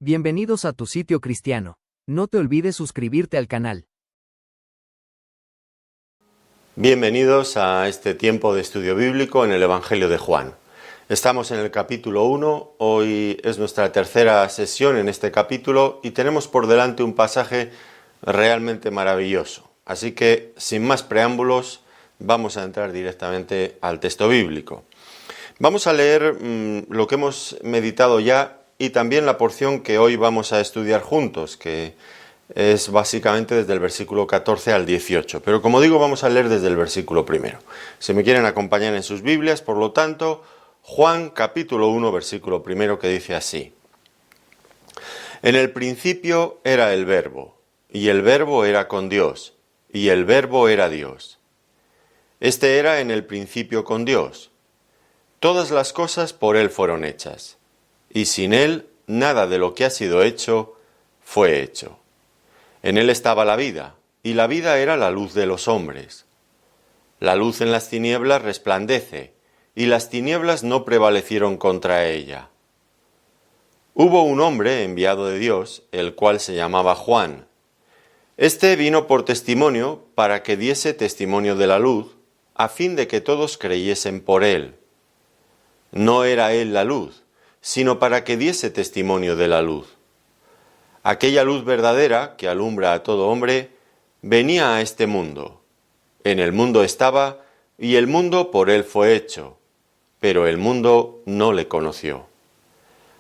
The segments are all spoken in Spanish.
Bienvenidos a tu sitio cristiano. No te olvides suscribirte al canal. Bienvenidos a este tiempo de estudio bíblico en el Evangelio de Juan. Estamos en el capítulo 1, hoy es nuestra tercera sesión en este capítulo y tenemos por delante un pasaje realmente maravilloso. Así que, sin más preámbulos, vamos a entrar directamente al texto bíblico. Vamos a leer lo que hemos meditado ya y también la porción que hoy vamos a estudiar juntos, que es básicamente desde el versículo 14 al 18. Pero como digo, vamos a leer desde el versículo primero. Si me quieren acompañar en sus Biblias, por lo tanto, Juan capítulo 1, versículo primero, que dice así. En el principio era el Verbo, y el Verbo era con Dios, y el Verbo era Dios. Este era en el principio con Dios. Todas las cosas por Él fueron hechas, y sin Él nada de lo que ha sido hecho fue hecho. En Él estaba la vida, y la vida era la luz de los hombres. La luz en las tinieblas resplandece, y las tinieblas no prevalecieron contra ella. Hubo un hombre enviado de Dios, el cual se llamaba Juan. Este vino por testimonio para que diese testimonio de la luz, a fin de que todos creyesen por él. No era él la luz, sino para que diese testimonio de la luz. Aquella luz verdadera, que alumbra a todo hombre, venía a este mundo. En el mundo estaba, y el mundo por él fue hecho, pero el mundo no le conoció.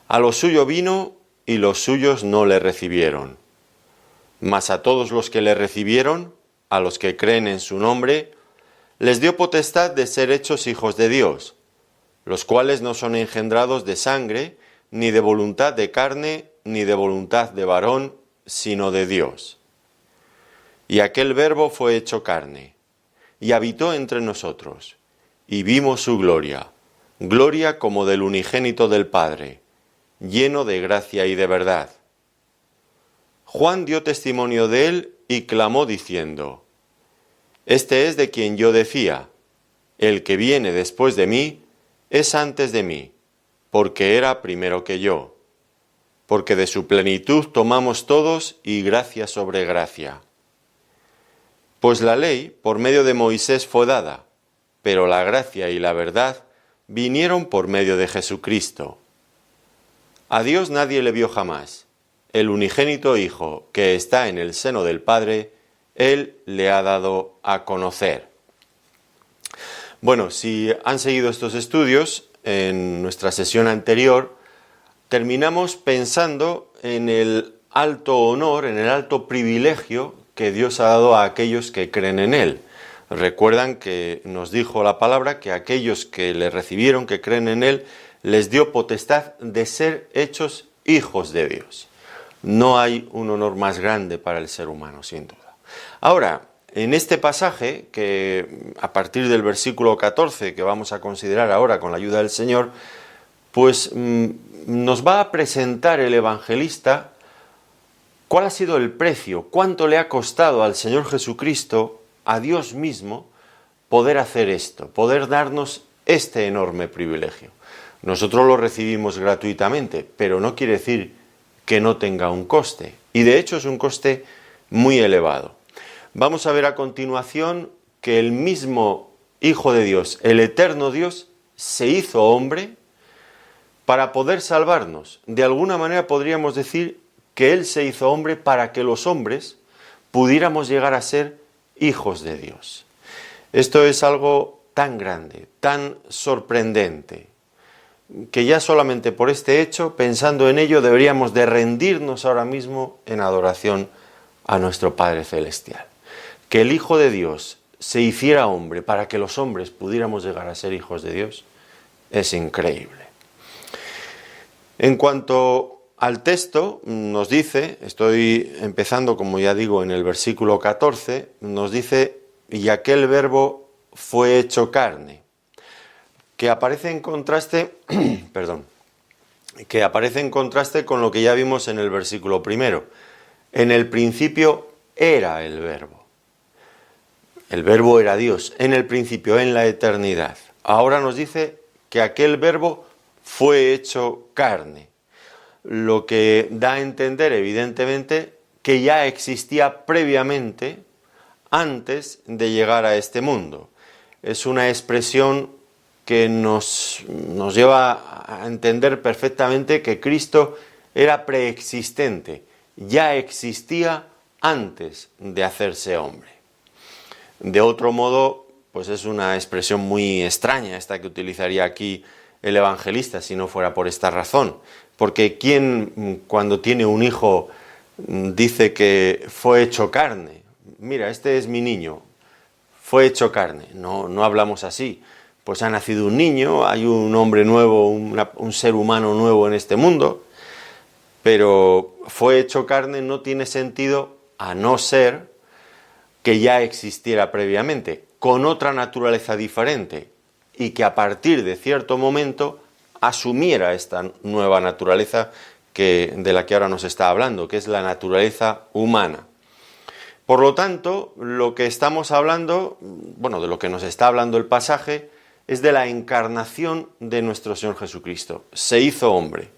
A lo suyo vino, y los suyos no le recibieron. Mas a todos los que le recibieron, a los que creen en su nombre, les dio potestad de ser hechos hijos de Dios, los cuales no son engendrados de sangre, ni de voluntad de carne, ni de voluntad de varón, sino de Dios. Y aquel Verbo fue hecho carne, y habitó entre nosotros, y vimos su gloria, gloria como del unigénito del Padre, lleno de gracia y de verdad. Juan dio testimonio de él y clamó diciendo: Este es de quien yo decía, el que viene después de mí es antes de mí, porque era primero que yo. Porque de su plenitud tomamos todos y gracia sobre gracia. Pues la ley por medio de Moisés fue dada, pero la gracia y la verdad vinieron por medio de Jesucristo. A Dios nadie le vio jamás. El unigénito Hijo que está en el seno del Padre, Él le ha dado a conocer. Bueno, si han seguido estos estudios, en nuestra sesión anterior, terminamos pensando en el alto honor, en el alto privilegio que Dios ha dado a aquellos que creen en Él. Recuerdan que nos dijo la palabra que aquellos que le recibieron, que creen en Él, les dio potestad de ser hechos hijos de Dios. No hay un honor más grande para el ser humano, sin duda. Ahora, en este pasaje, que a partir del versículo 14, que vamos a considerar ahora con la ayuda del Señor, pues nos va a presentar el evangelista cuál ha sido el precio, cuánto le ha costado al Señor Jesucristo, a Dios mismo, poder hacer esto, poder darnos este enorme privilegio. Nosotros lo recibimos gratuitamente, pero no quiere decir que no tenga un coste, y de hecho es un coste muy elevado. Vamos a ver a continuación que el mismo Hijo de Dios, el eterno Dios, se hizo hombre para poder salvarnos. De alguna manera podríamos decir que Él se hizo hombre para que los hombres pudiéramos llegar a ser hijos de Dios. Esto es algo tan grande, tan sorprendente, que ya solamente por este hecho, pensando en ello, deberíamos de rendirnos ahora mismo en adoración a nuestro Padre Celestial. Que el Hijo de Dios se hiciera hombre para que los hombres pudiéramos llegar a ser hijos de Dios es increíble. En cuanto al texto, nos dice, estoy empezando como ya digo en el versículo 14, nos dice: y aquel Verbo fue hecho carne, que aparece en contraste, que aparece en contraste con lo que ya vimos en el versículo primero. En el principio era el Verbo. El Verbo era Dios, en el principio, en la eternidad. Ahora nos dice que aquel Verbo fue hecho carne. lo que da a entender evidentemente que ya existía previamente antes de llegar a este mundo. Es una expresión que nos lleva a entender perfectamente que Cristo era preexistente, ya existía antes de hacerse hombre. De otro modo, pues es una expresión muy extraña esta que utilizaría aquí el evangelista si no fuera por esta razón. Porque ¿quién cuando tiene un hijo dice que fue hecho carne? Mira, este es mi niño, fue hecho carne. No hablamos así. Pues ha nacido un niño, hay un hombre nuevo, un ser humano nuevo en este mundo, pero fue hecho carne no tiene sentido a no ser que ya existiera previamente, con otra naturaleza diferente, y que a partir de cierto momento asumiera esta nueva naturaleza de la que ahora nos está hablando, que es la naturaleza humana. Por lo tanto, lo que estamos hablando, de lo que nos está hablando el pasaje, es de la encarnación de nuestro Señor Jesucristo. Se hizo hombre,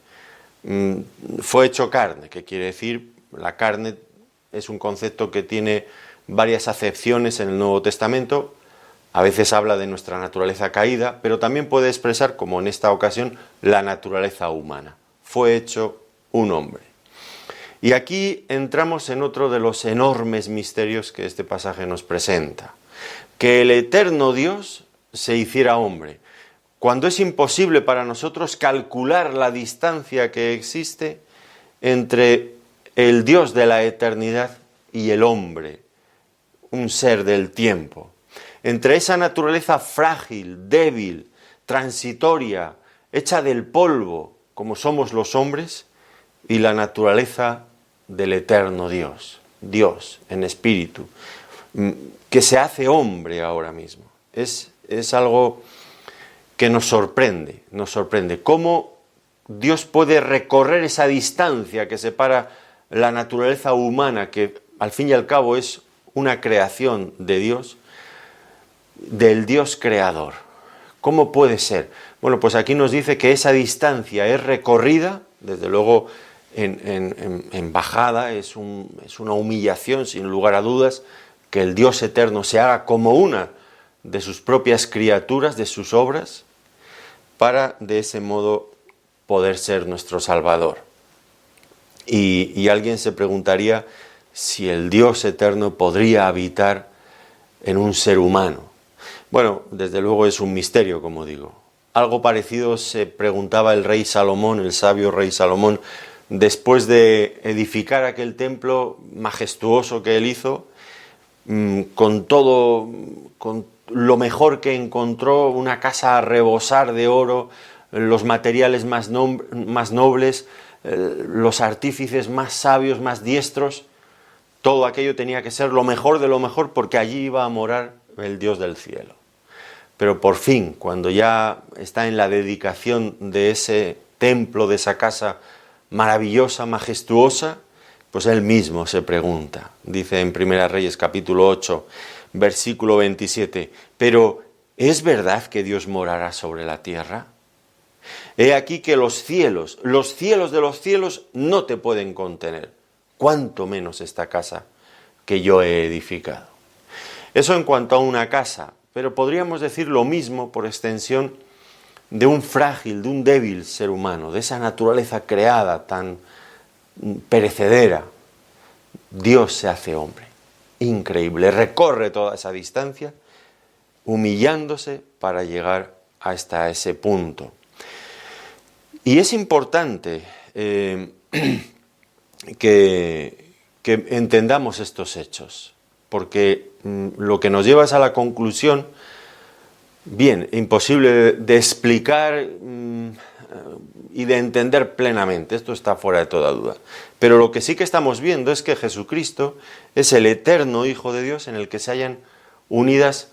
fue hecho carne, que quiere decir, la carne es un concepto que tiene varias acepciones en el Nuevo Testamento. A veces habla de nuestra naturaleza caída, pero también puede expresar, como en esta ocasión, la naturaleza humana. Fue hecho un hombre. Y aquí entramos en otro de los enormes misterios que este pasaje nos presenta. Que el eterno Dios se hiciera hombre, cuando es imposible para nosotros calcular la distancia que existe entre el Dios de la eternidad y el hombre, un ser del tiempo, entre esa naturaleza frágil, débil, transitoria, hecha del polvo, como somos los hombres, y la naturaleza del eterno Dios, Dios en espíritu, que se hace hombre ahora mismo. Es algo que nos sorprende. Cómo Dios puede recorrer esa distancia que separa la naturaleza humana, que al fin y al cabo es una creación de Dios, del Dios creador. ¿Cómo puede ser? Bueno, pues aquí nos dice que esa distancia es recorrida, desde luego en bajada, es una humillación sin lugar a dudas, que el Dios eterno se haga como una de sus propias criaturas, de sus obras, para de ese modo poder ser nuestro Salvador. Y alguien se preguntaría si el Dios eterno podría habitar en un ser humano. Bueno, desde luego es un misterio, como digo. Algo parecido se preguntaba el rey Salomón, el sabio rey Salomón, después de edificar aquel templo majestuoso que él hizo, con lo mejor que encontró, una casa a rebosar de oro, los materiales más nobles, los artífices más sabios, más diestros. Todo aquello tenía que ser lo mejor de lo mejor, porque allí iba a morar el Dios del cielo. Pero por fin, cuando ya está en la dedicación de ese templo, de esa casa maravillosa, majestuosa, pues él mismo se pregunta, dice en Primera Reyes capítulo 8, versículo 27, ¿pero es verdad que Dios morará sobre la tierra? He aquí que los cielos de los cielos no te pueden contener, cuánto menos esta casa que yo he edificado. Eso en cuanto a una casa, pero podríamos decir lo mismo por extensión de un frágil, de un débil ser humano, de esa naturaleza creada tan perecedera. Dios se hace hombre, increíble, recorre toda esa distancia, humillándose para llegar hasta ese punto. Y es importante que entendamos estos hechos, porque lo que nos lleva es a la conclusión, bien, imposible de explicar y de entender plenamente, esto está fuera de toda duda, pero lo que sí que estamos viendo es que Jesucristo es el eterno Hijo de Dios en el que se hallan unidas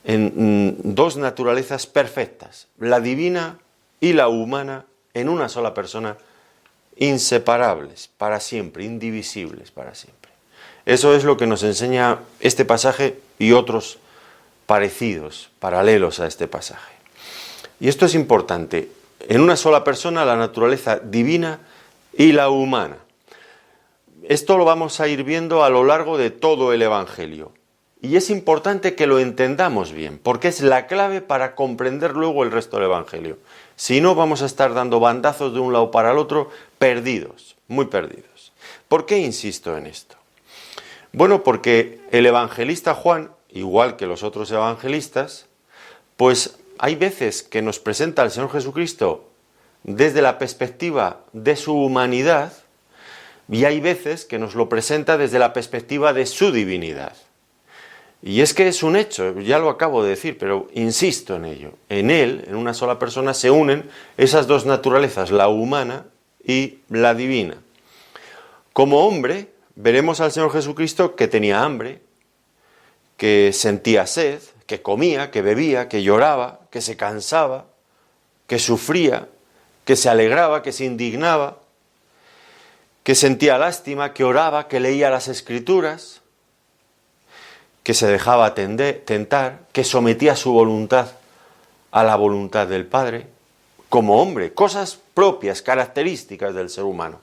en dos naturalezas perfectas, la divina y la humana, en una sola persona, inseparables para siempre, indivisibles para siempre. Eso es lo que nos enseña este pasaje y otros parecidos, paralelos a este pasaje. Y esto es importante. En una sola persona la naturaleza divina y la humana. Esto lo vamos a ir viendo a lo largo de todo el Evangelio. Y es importante que lo entendamos bien, porque es la clave para comprender luego el resto del Evangelio. Si no, vamos a estar dando bandazos de un lado para el otro, perdidos, muy perdidos. ¿Por qué insisto en esto? Bueno, porque el evangelista Juan, igual que los otros evangelistas, pues hay veces que nos presenta al Señor Jesucristo desde la perspectiva de su humanidad, y hay veces que nos lo presenta desde la perspectiva de su divinidad. Y es que es un hecho, ya lo acabo de decir, pero insisto en ello. En él, en una sola persona, se unen esas dos naturalezas, la humana y la divina. Como hombre, veremos al Señor Jesucristo que tenía hambre, que sentía sed, que comía, que bebía, que lloraba, que se cansaba, que sufría, que se alegraba, que se indignaba, que sentía lástima, que oraba, que leía las Escrituras, que se dejaba tentar, que sometía su voluntad a la voluntad del Padre, como hombre, cosas propias, características del ser humano.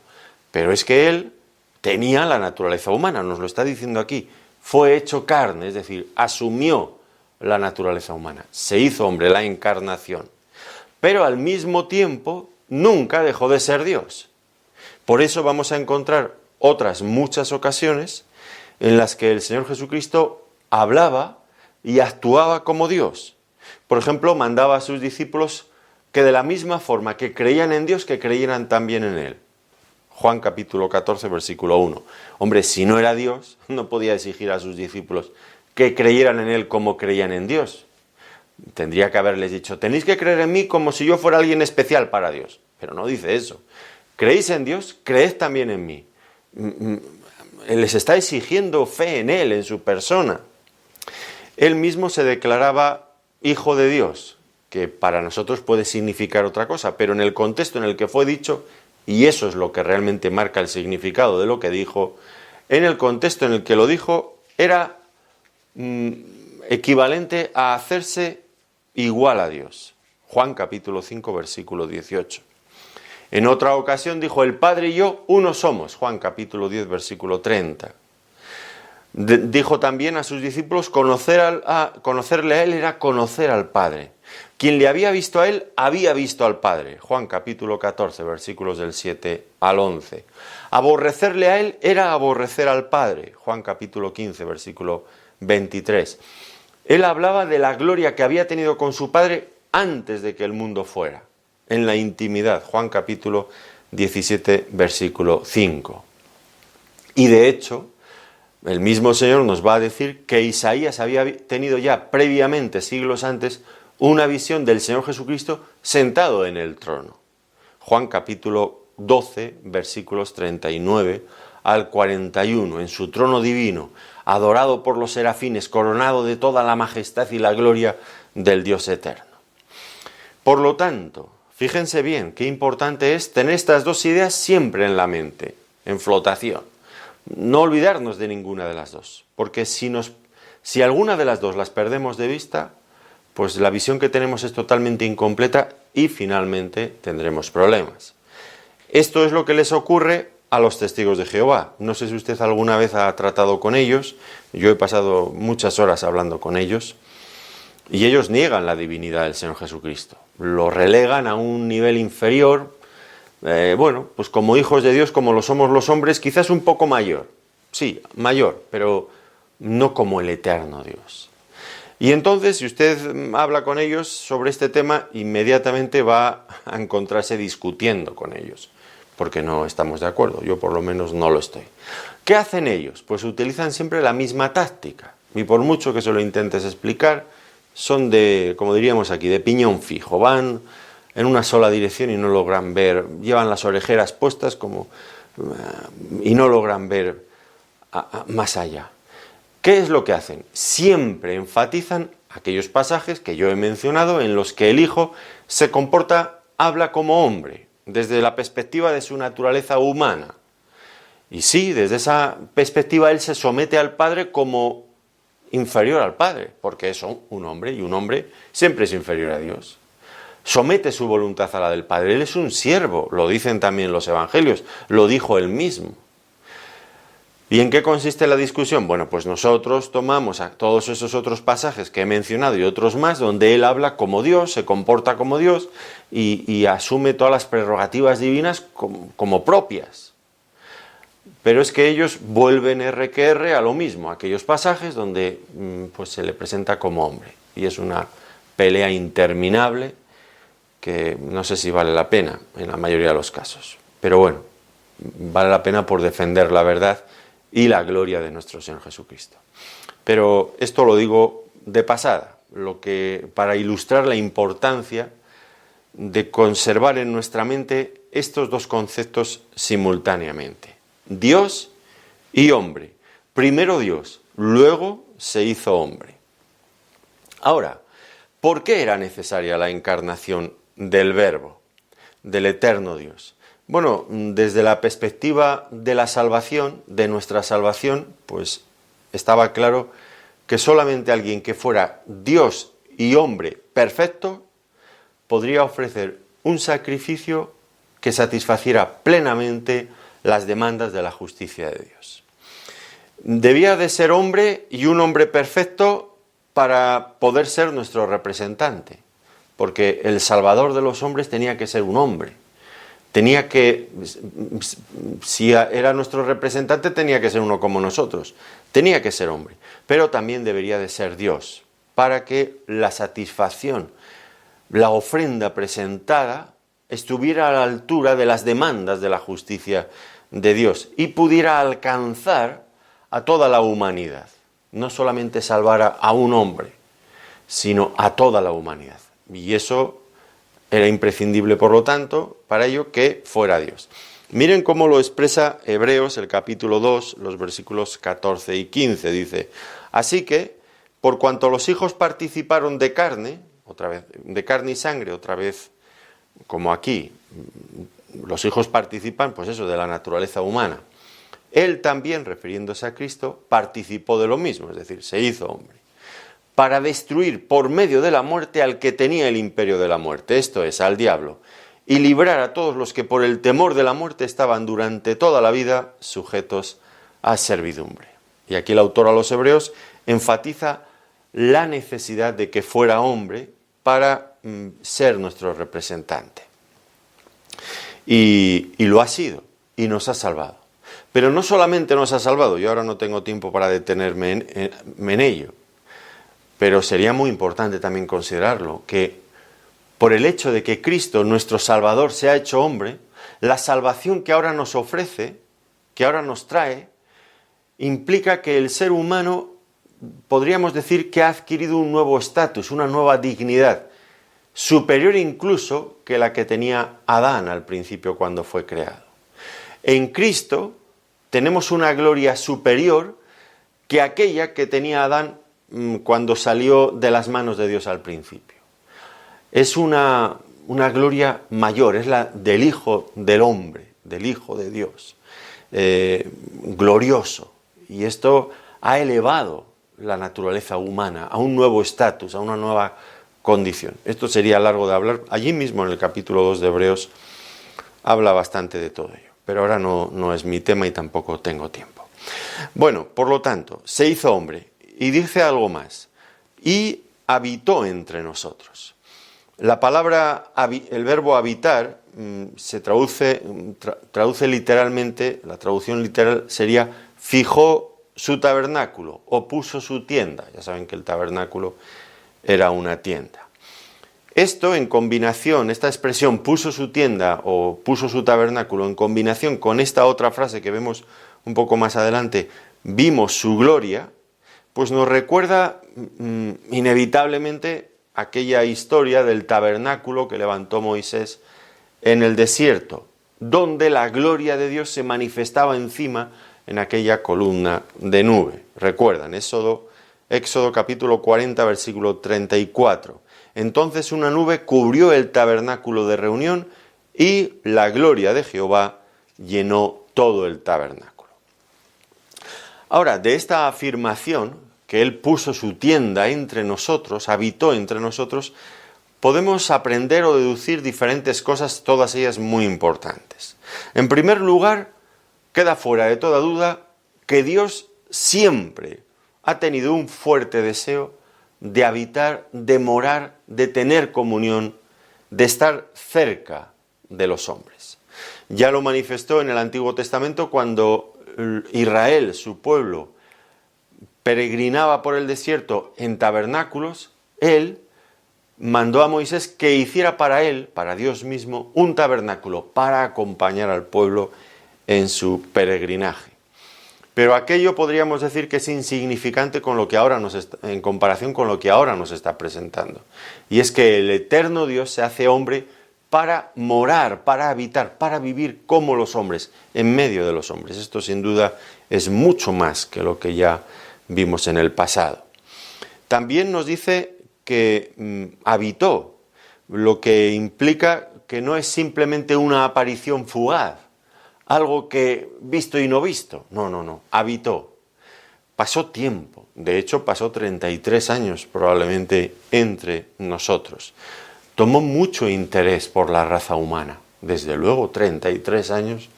Pero es que él tenía la naturaleza humana, nos lo está diciendo aquí, fue hecho carne, es decir, asumió la naturaleza humana, se hizo hombre, la encarnación. Pero al mismo tiempo nunca dejó de ser Dios. Por eso vamos a encontrar otras muchas ocasiones en las que el Señor Jesucristo hablaba y actuaba como Dios. Por ejemplo, mandaba a sus discípulos que de la misma forma que creían en Dios, que creyeran también en Él. Juan capítulo 14, versículo 1. Hombre, si no era Dios, no podía exigir a sus discípulos que creyeran en Él como creían en Dios. Tendría que haberles dicho, tenéis que creer en mí como si yo fuera alguien especial para Dios. Pero no dice eso. ¿Creéis en Dios? Creed también en mí. Les está exigiendo fe en Él, en su persona. Él mismo se declaraba Hijo de Dios, que para nosotros puede significar otra cosa, pero en el contexto en el que fue dicho, y eso es lo que realmente marca el significado de lo que dijo, en el contexto en el que lo dijo, era equivalente a hacerse igual a Dios. Juan capítulo 5, versículo 18. En otra ocasión dijo, el Padre y yo uno somos. Juan capítulo 10, versículo 30. Dijo también a sus discípulos, conocerle a Él era conocer al Padre. Quien le había visto a Él, había visto al Padre. Juan capítulo 14, versículos del 7 al 11. Aborrecerle a Él era aborrecer al Padre. Juan capítulo 15, versículo 23. Él hablaba de la gloria que había tenido con su Padre antes de que el mundo fuera, en la intimidad. Juan capítulo 17, versículo 5. Y de hecho, el mismo Señor nos va a decir que Isaías había tenido ya previamente, siglos antes, una visión del Señor Jesucristo sentado en el trono. Juan capítulo 12, versículos 39 al 41, en su trono divino, adorado por los serafines, coronado de toda la majestad y la gloria del Dios eterno. Por lo tanto, fíjense bien qué importante es tener estas dos ideas siempre en la mente, en flotación. No olvidarnos de ninguna de las dos, porque si alguna de las dos las perdemos de vista, pues la visión que tenemos es totalmente incompleta y finalmente tendremos problemas. Esto es lo que les ocurre a los testigos de Jehová. No sé si usted alguna vez ha tratado con ellos, yo he pasado muchas horas hablando con ellos, y ellos niegan la divinidad del Señor Jesucristo, lo relegan a un nivel inferior. Pues como hijos de Dios, como lo somos los hombres, quizás un poco mayor. Sí, mayor, pero no como el eterno Dios. Y entonces, si usted habla con ellos sobre este tema, inmediatamente va a encontrarse discutiendo con ellos, porque no estamos de acuerdo, yo por lo menos no lo estoy. ¿Qué hacen ellos? Pues utilizan siempre la misma táctica, y por mucho que se lo intentes explicar, son de, como diríamos aquí, de piñón fijo, van en una sola dirección y no logran ver, llevan las orejeras puestas y no logran ver más allá. ¿Qué es lo que hacen? Siempre enfatizan aquellos pasajes que yo he mencionado en los que el Hijo se comporta, habla como hombre, desde la perspectiva de su naturaleza humana. Y sí, desde esa perspectiva Él se somete al Padre como inferior al Padre, porque es un hombre y un hombre siempre es inferior a Dios. somete su voluntad a la del Padre. Él es un siervo, lo dicen también los evangelios, lo dijo él mismo. ¿Y en qué consiste la discusión? Bueno, pues nosotros tomamos a todos esos otros pasajes que he mencionado y otros más, donde él habla como Dios, se comporta como Dios y asume todas las prerrogativas divinas como propias. Pero es que ellos vuelven R que R a lo mismo, aquellos pasajes donde pues se le presenta como hombre. Y es una pelea interminable que no sé si vale la pena en la mayoría de los casos. Pero bueno, vale la pena por defender la verdad y la gloria de nuestro Señor Jesucristo. Pero esto lo digo de pasada, para ilustrar la importancia de conservar en nuestra mente estos dos conceptos simultáneamente. Dios y hombre. Primero Dios, luego se hizo hombre. Ahora, ¿por qué era necesaria la encarnación del Verbo, del eterno Dios? Bueno, desde la perspectiva de la salvación, de nuestra salvación, pues estaba claro que solamente alguien que fuera Dios y hombre perfecto podría ofrecer un sacrificio que satisfaciera plenamente las demandas de la justicia de Dios. Debía de ser hombre y un hombre perfecto para poder ser nuestro representante, porque el Salvador de los hombres tenía que ser un hombre. Tenía que, si era nuestro representante, tenía que ser uno como nosotros. Tenía que ser hombre, pero también debería de ser Dios, para que la satisfacción, la ofrenda presentada, estuviera a la altura de las demandas de la justicia de Dios y pudiera alcanzar a toda la humanidad. No solamente salvar a un hombre, sino a toda la humanidad. Y eso era imprescindible, por lo tanto, para ello que fuera Dios. Miren cómo lo expresa Hebreos, el capítulo 2, los versículos 14 y 15. Dice: así que, por cuanto los hijos participaron de carne, otra vez, de carne y sangre, otra vez, como aquí, los hijos participan, pues eso, de la naturaleza humana. Él también, refiriéndose a Cristo, participó de lo mismo, es decir, se hizo hombre, para destruir por medio de la muerte al que tenía el imperio de la muerte, esto es, al diablo, y librar a todos los que por el temor de la muerte estaban durante toda la vida sujetos a servidumbre. Y aquí el autor a los Hebreos enfatiza la necesidad de que fuera hombre para ser nuestro representante. Y lo ha sido, y nos ha salvado. Pero no solamente nos ha salvado, yo ahora no tengo tiempo para detenerme en ello, pero sería muy importante también considerarlo, que por el hecho de que Cristo, nuestro Salvador, se ha hecho hombre, la salvación que ahora nos ofrece, que ahora nos trae, implica que el ser humano, podríamos decir que ha adquirido un nuevo estatus, una nueva dignidad, superior incluso que la que tenía Adán al principio cuando fue creado. En Cristo tenemos una gloria superior que aquella que tenía Adán cuando salió de las manos de Dios al principio. Es una gloria mayor, es la del Hijo del Hombre, del Hijo de Dios, glorioso. Y esto ha elevado la naturaleza humana a un nuevo estatus, a una nueva condición. Esto sería largo de hablar. Allí mismo en el capítulo 2 de Hebreos habla bastante de todo ello, pero ahora no es mi tema y tampoco tengo tiempo. Bueno, por lo tanto, se hizo hombre. Y dice algo más, y habitó entre nosotros. La palabra, el verbo habitar, se traduce literalmente, la traducción literal sería fijó su tabernáculo o puso su tienda. Ya saben que el tabernáculo era una tienda. Esto en combinación, esta expresión puso su tienda o puso su tabernáculo, en combinación con esta otra frase que vemos un poco más adelante, vimos su gloria, pues nos recuerda inevitablemente aquella historia del tabernáculo que levantó Moisés en el desierto, donde la gloria de Dios se manifestaba encima en aquella columna de nube. Recuerdan, Éxodo capítulo 40, versículo 34. Entonces una nube cubrió el tabernáculo de reunión y la gloria de Jehová llenó todo el tabernáculo. Ahora, de esta afirmación, que Él puso su tienda entre nosotros, habitó entre nosotros, podemos aprender o deducir diferentes cosas, todas ellas muy importantes. En primer lugar, queda fuera de toda duda que Dios siempre ha tenido un fuerte deseo de habitar, de morar, de tener comunión, de estar cerca de los hombres. Ya lo manifestó en el Antiguo Testamento cuando Israel, su pueblo, peregrinaba por el desierto en tabernáculos. Él mandó a Moisés que hiciera para él, para Dios mismo, un tabernáculo para acompañar al pueblo en su peregrinaje. Pero aquello podríamos decir que es insignificante con lo que ahora en comparación con lo que ahora nos está presentando. Y es que el eterno Dios se hace hombre para morar, para habitar, para vivir como los hombres, en medio de los hombres. Esto sin duda es mucho más que lo que ya vimos en el pasado. También nos dice que habitó, lo que implica que no es simplemente una aparición fugaz, algo que visto y no visto. No, habitó. Pasó tiempo, de hecho pasó 33 años probablemente entre nosotros. Tomó mucho interés por la raza humana. Desde luego, 33 años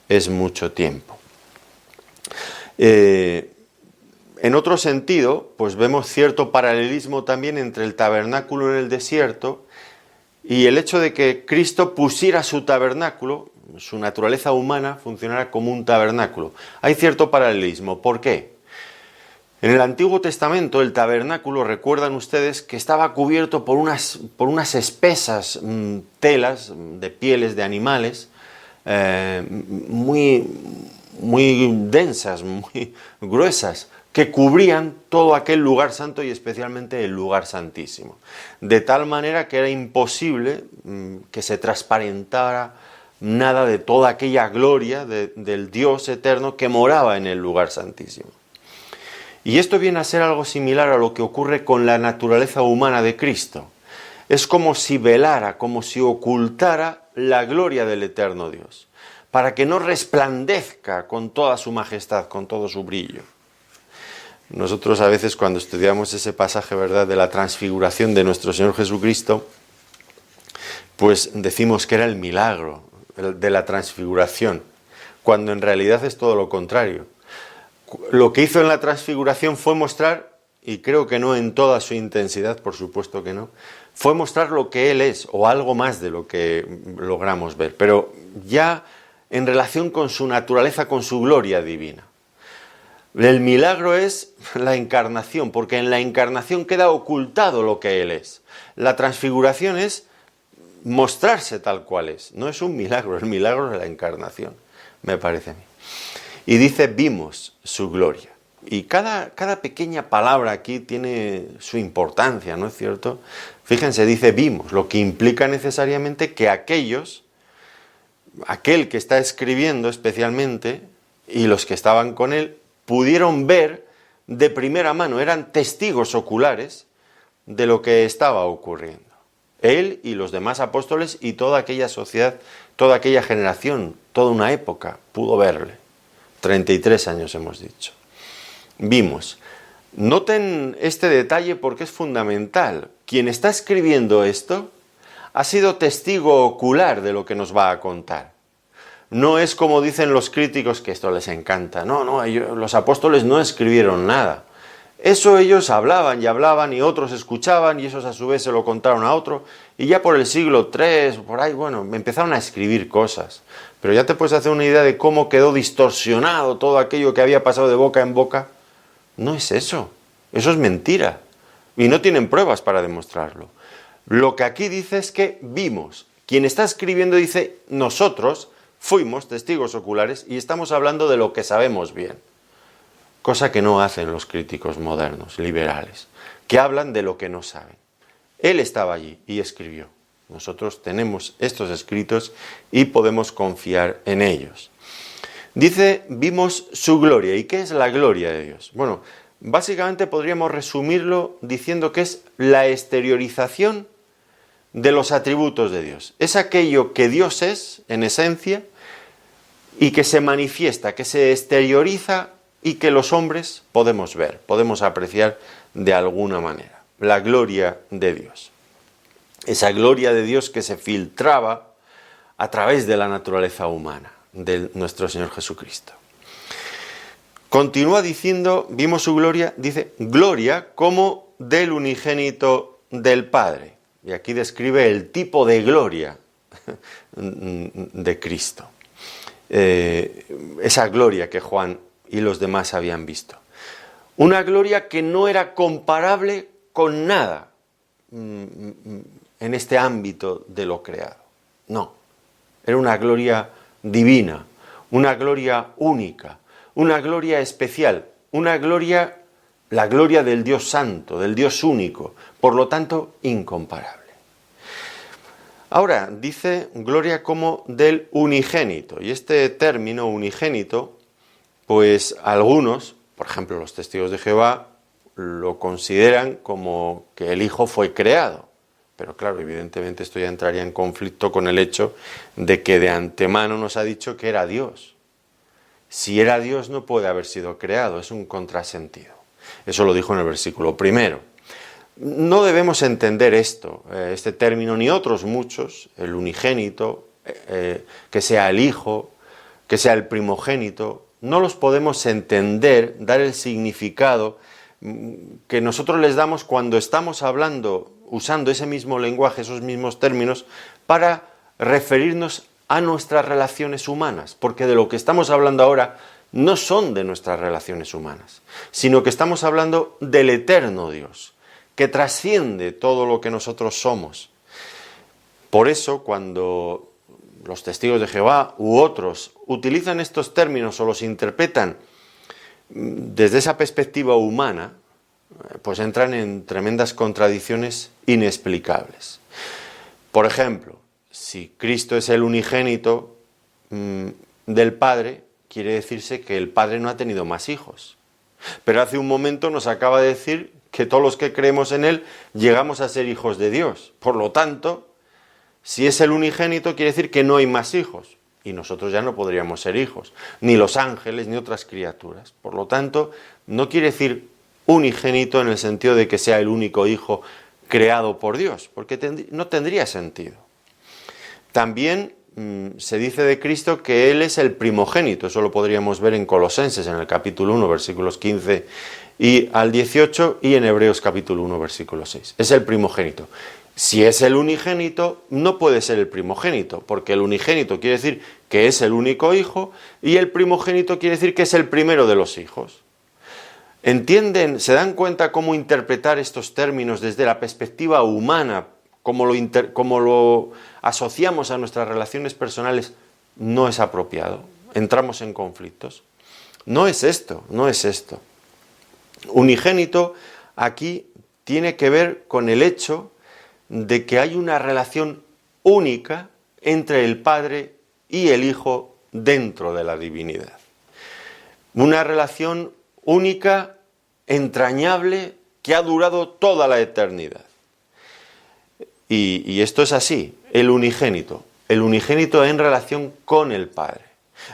es mucho tiempo. En otro sentido, pues vemos cierto paralelismo también entre el tabernáculo en el desierto y el hecho de que Cristo pusiera su tabernáculo, su naturaleza humana funcionara como un tabernáculo. Hay cierto paralelismo. ¿Por qué? En el Antiguo Testamento el tabernáculo, recuerdan ustedes, que estaba cubierto por unas espesas telas de pieles de animales muy densas, muy gruesas, que cubrían todo aquel lugar santo y especialmente el lugar santísimo. De tal manera que era imposible que se transparentara nada de toda aquella gloria del Dios eterno que moraba en el lugar santísimo. Y esto viene a ser algo similar a lo que ocurre con la naturaleza humana de Cristo. Es como si velara, como si ocultara la gloria del eterno Dios, para que no resplandezca con toda su majestad, con todo su brillo. Nosotros a veces cuando estudiamos ese pasaje, ¿verdad?, de la transfiguración de nuestro Señor Jesucristo, pues decimos que era el milagro de la transfiguración, cuando en realidad es todo lo contrario. Lo que hizo en la transfiguración fue mostrar, y creo que no en toda su intensidad, por supuesto que no, fue mostrar lo que Él es, o algo más de lo que logramos ver, pero ya en relación con su naturaleza, con su gloria divina. El milagro es la encarnación, porque en la encarnación queda ocultado lo que Él es. La transfiguración es mostrarse tal cual es. No es un milagro, el milagro es la encarnación, me parece a mí. Y dice, vimos su gloria. Y cada pequeña palabra aquí tiene su importancia, ¿no es cierto? Fíjense, dice vimos, lo que implica necesariamente que aquel que está escribiendo especialmente, y los que estaban con él, pudieron ver de primera mano, eran testigos oculares de lo que estaba ocurriendo. Él y los demás apóstoles y toda aquella sociedad, toda aquella generación, toda una época pudo verle. 33 años hemos dicho. Vimos. Noten este detalle porque es fundamental. Quien está escribiendo esto ha sido testigo ocular de lo que nos va a contar. No es como dicen los críticos, que esto les encanta. No, los apóstoles no escribieron nada. Eso ellos hablaban y otros escuchaban y esos a su vez se lo contaron a otro. Y ya por el siglo III, por ahí, empezaron a escribir cosas. Pero ya te puedes hacer una idea de cómo quedó distorsionado todo aquello que había pasado de boca en boca. No es eso. Eso es mentira. Y no tienen pruebas para demostrarlo. Lo que aquí dice es que vimos. Quien está escribiendo dice, nosotros fuimos testigos oculares y estamos hablando de lo que sabemos bien. Cosa que no hacen los críticos modernos, liberales, que hablan de lo que no saben. Él estaba allí y escribió. Nosotros tenemos estos escritos y podemos confiar en ellos. Dice, vimos su gloria. ¿Y qué es la gloria de Dios? Bueno, básicamente podríamos resumirlo diciendo que es la exteriorización de los atributos de Dios. Es aquello que Dios es, en esencia, y que se manifiesta, que se exterioriza y que los hombres podemos ver, podemos apreciar de alguna manera. La gloria de Dios. esa gloria de Dios que se filtraba a través de la naturaleza humana de nuestro Señor Jesucristo. Continúa diciendo, vimos su gloria, dice, gloria como del unigénito del Padre. Y aquí describe el tipo de gloria de Cristo. Esa gloria que Juan y los demás habían visto. Una gloria que no era comparable con nada en este ámbito de lo creado. No, era una gloria divina, una gloria única, una gloria especial, una gloria, la gloria del Dios Santo, del Dios único, por lo tanto, incomparable. Ahora, dice gloria como del unigénito, y este término unigénito, pues algunos, por ejemplo los testigos de Jehová, lo consideran como que el Hijo fue creado. Pero claro, evidentemente esto ya entraría en conflicto con el hecho de que de antemano nos ha dicho que era Dios. Si era Dios no puede haber sido creado, es un contrasentido. Eso lo dijo en el versículo primero. No debemos entender esto, este término, ni otros muchos, el unigénito, que sea el Hijo, que sea el primogénito, no los podemos entender, dar el significado que nosotros les damos cuando estamos hablando, usando ese mismo lenguaje, esos mismos términos, para referirnos a nuestras relaciones humanas, porque de lo que estamos hablando ahora no son de nuestras relaciones humanas, sino que estamos hablando del eterno Dios, que trasciende todo lo que nosotros somos. Por eso, cuando los testigos de Jehová u otros utilizan estos términos o los interpretan desde esa perspectiva humana, pues entran en tremendas contradicciones inexplicables. Por ejemplo, si Cristo es el unigénito del Padre, quiere decirse que el Padre no ha tenido más hijos. Pero hace un momento nos acaba de decir que todos los que creemos en Él llegamos a ser hijos de Dios. Por lo tanto, si es el unigénito, quiere decir que no hay más hijos. Y nosotros ya no podríamos ser hijos, ni los ángeles, ni otras criaturas. Por lo tanto, no quiere decir unigénito en el sentido de que sea el único hijo creado por Dios, porque no tendría sentido. También se dice de Cristo que Él es el primogénito. Eso lo podríamos ver en Colosenses, en el capítulo 1, versículos 15 y al 18, y en Hebreos capítulo 1, versículo 6. Es el primogénito. Si es el unigénito, no puede ser el primogénito, porque el unigénito quiere decir que es el único hijo, y el primogénito quiere decir que es el primero de los hijos. ¿Entienden? ¿Se dan cuenta cómo interpretar estos términos desde la perspectiva humana, cómo lo asociamos a nuestras relaciones personales? No es apropiado. Entramos en conflictos. No es esto, no es esto. Unigénito aquí tiene que ver con el hecho de que hay una relación única entre el Padre y el Hijo dentro de la divinidad. Una relación única, entrañable, que ha durado toda la eternidad. Y esto es así, el unigénito en relación con el Padre,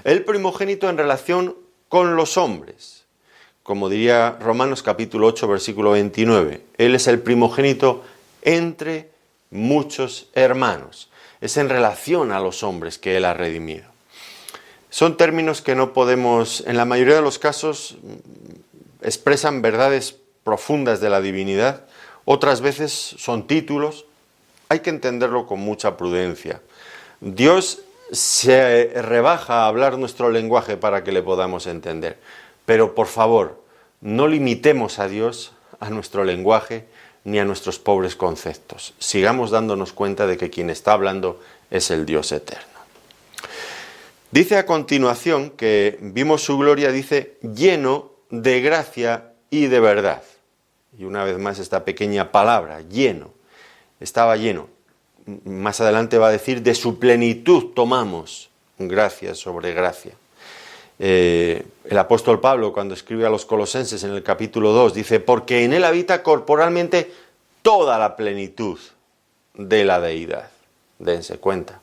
el primogénito en relación con los hombres, como diría Romanos capítulo 8, versículo 29, Él es el primogénito entre muchos hermanos, es en relación a los hombres que Él ha redimido. Son términos que no podemos, en la mayoría de los casos, expresan verdades profundas de la divinidad, otras veces son títulos. Hay que entenderlo con mucha prudencia. Dios se rebaja a hablar nuestro lenguaje para que le podamos entender. Pero por favor, no limitemos a Dios a nuestro lenguaje ni a nuestros pobres conceptos. Sigamos dándonos cuenta de que quien está hablando es el Dios eterno. Dice a continuación que vimos su gloria, dice, lleno de gracia y de verdad. Y una vez más esta pequeña palabra, lleno. Estaba lleno. Más adelante va a decir, de su plenitud tomamos gracia sobre gracia. El apóstol Pablo, cuando escribe a los Colosenses en el capítulo 2, dice, porque en él habita corporalmente toda la plenitud de la deidad. Dense cuenta.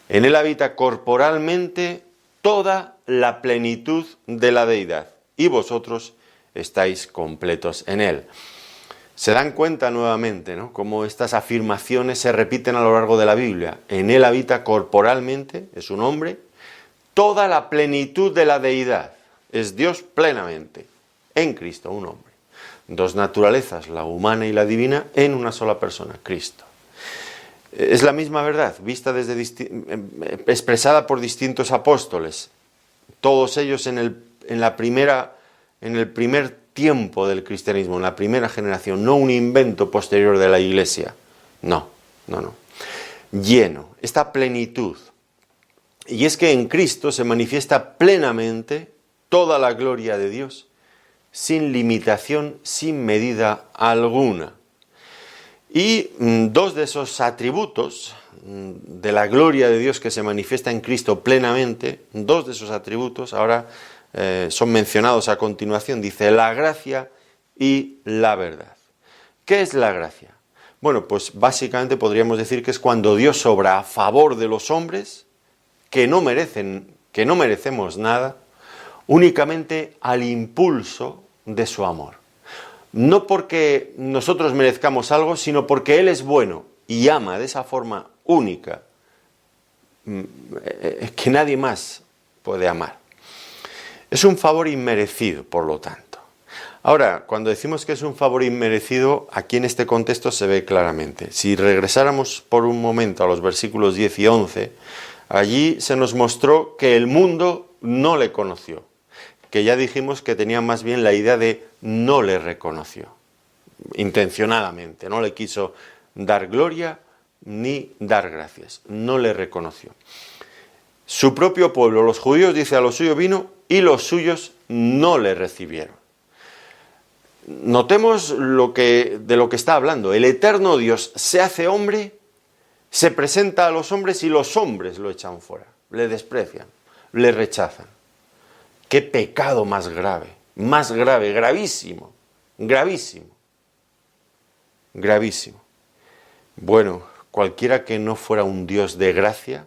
En él habita corporalmente toda la plenitud de la deidad, y vosotros estáis completos en él. Se dan cuenta nuevamente, ¿no?, cómo estas afirmaciones se repiten a lo largo de la Biblia. En él habita corporalmente, es un hombre, toda la plenitud de la deidad. Es Dios plenamente, en Cristo, un hombre. Dos naturalezas, la humana y la divina, en una sola persona, Cristo. Es la misma verdad, vista expresada por distintos apóstoles, todos ellos en el primer tiempo del cristianismo, en la primera generación, no un invento posterior de la Iglesia. No. Lleno, esta plenitud. Y es que en Cristo se manifiesta plenamente toda la gloria de Dios, sin limitación, sin medida alguna. Y dos de esos atributos de la gloria de Dios que se manifiesta en Cristo plenamente, dos de esos atributos ahora son mencionados a continuación. Dice la gracia y la verdad. ¿Qué es la gracia? Bueno, pues básicamente podríamos decir que es cuando Dios obra a favor de los hombres que no merecemos nada, únicamente al impulso de su amor. No porque nosotros merezcamos algo, sino porque Él es bueno y ama de esa forma única que nadie más puede amar. Es un favor inmerecido, por lo tanto. Ahora, cuando decimos que es un favor inmerecido, aquí en este contexto se ve claramente. Si regresáramos por un momento a los versículos 10 y 11, allí se nos mostró que el mundo no le conoció, que ya dijimos que tenía más bien la idea de no le reconoció, intencionadamente, no le quiso dar gloria ni dar gracias, no le reconoció. Su propio pueblo, los judíos, dice, a lo suyo vino y los suyos no le recibieron. Notemos de lo que está hablando. El eterno Dios se hace hombre, se presenta a los hombres y los hombres lo echan fuera, le desprecian, le rechazan. ¡Qué pecado más grave, gravísimo, gravísimo, gravísimo! Bueno, cualquiera que no fuera un Dios de gracia,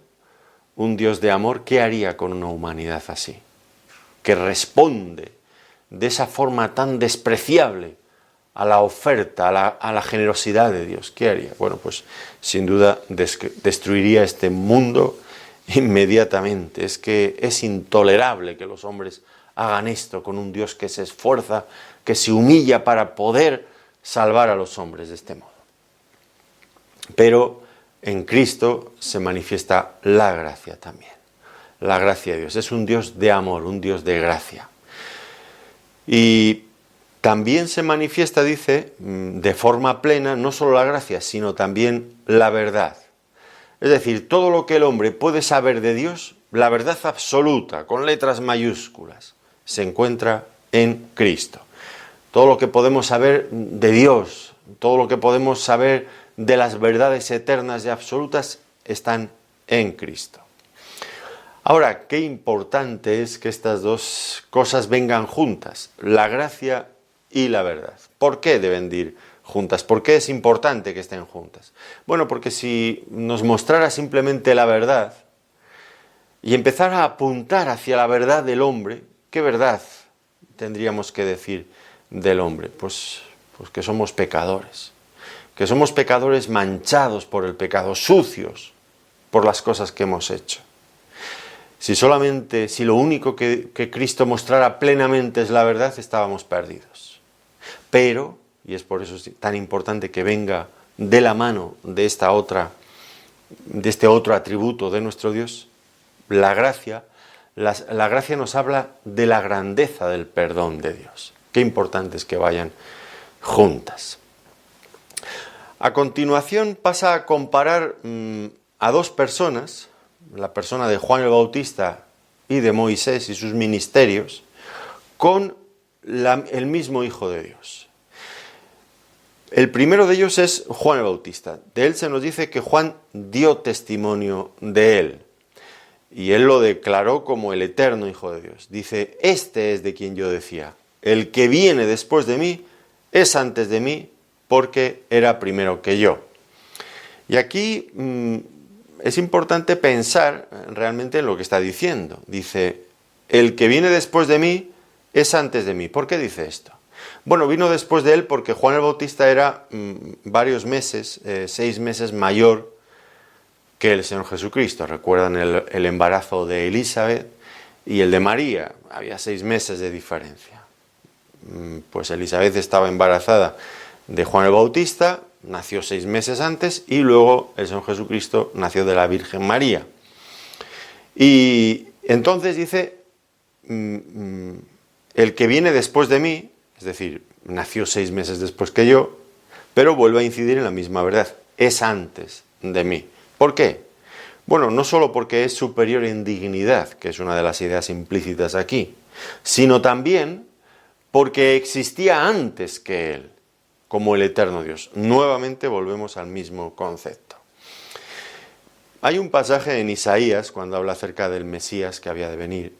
un Dios de amor, ¿qué haría con una humanidad así? Que responde de esa forma tan despreciable a la oferta, a la generosidad de Dios. ¿Qué haría? Bueno, pues sin duda destruiría este mundo inmediatamente. Es que es intolerable que los hombres hagan esto con un Dios que se esfuerza, que se humilla para poder salvar a los hombres de este modo. Pero en Cristo se manifiesta la gracia también. La gracia de Dios. Es un Dios de amor, un Dios de gracia. Y también se manifiesta, dice, de forma plena, no solo la gracia, sino también la verdad. Es decir, todo lo que el hombre puede saber de Dios, la verdad absoluta, con letras mayúsculas, se encuentra en Cristo. Todo lo que podemos saber de Dios, todo lo que podemos saber de las verdades eternas y absolutas, están en Cristo. Ahora, qué importante es que estas dos cosas vengan juntas, la gracia y la verdad. ¿Por qué deben de ir juntas? ¿Por qué es importante que estén juntas? Bueno, porque si nos mostrara simplemente la verdad y empezara a apuntar hacia la verdad del hombre, ¿qué verdad tendríamos que decir del hombre? Pues que somos pecadores manchados por el pecado, sucios por las cosas que hemos hecho. Si lo único que Cristo mostrara plenamente es la verdad, estábamos perdidos. Pero, y es por eso tan importante que venga de la mano de este otro atributo de nuestro Dios, la gracia, la gracia nos habla de la grandeza del perdón de Dios. Qué importante es que vayan juntas. A continuación pasa a comparar a dos personas, la persona de Juan el Bautista y de Moisés y sus ministerios, con el mismo Hijo de Dios. El primero de ellos es Juan el Bautista. De él se nos dice que Juan dio testimonio de él. Y él lo declaró como el eterno Hijo de Dios. Dice, este es de quien yo decía, el que viene después de mí es antes de mí porque era primero que yo. Y aquí es importante pensar realmente en lo que está diciendo. Dice, el que viene después de mí es antes de mí. ¿Por qué dice esto? Bueno, vino después de él porque Juan el Bautista era varios meses, 6 meses mayor que el Señor Jesucristo. Recuerdan el embarazo de Elizabeth y el de María, había 6 meses de diferencia. Pues Elizabeth estaba embarazada de Juan el Bautista, nació 6 meses antes, y luego el Señor Jesucristo nació de la Virgen María. Y entonces dice, el que viene después de mí, es decir, nació 6 meses después que yo, pero vuelve a incidir en la misma verdad, es antes de mí. ¿Por qué? Bueno, no solo porque es superior en dignidad, que es una de las ideas implícitas aquí, sino también porque existía antes que él, como el eterno Dios. Nuevamente volvemos al mismo concepto. Hay un pasaje en Isaías, cuando habla acerca del Mesías que había de venir,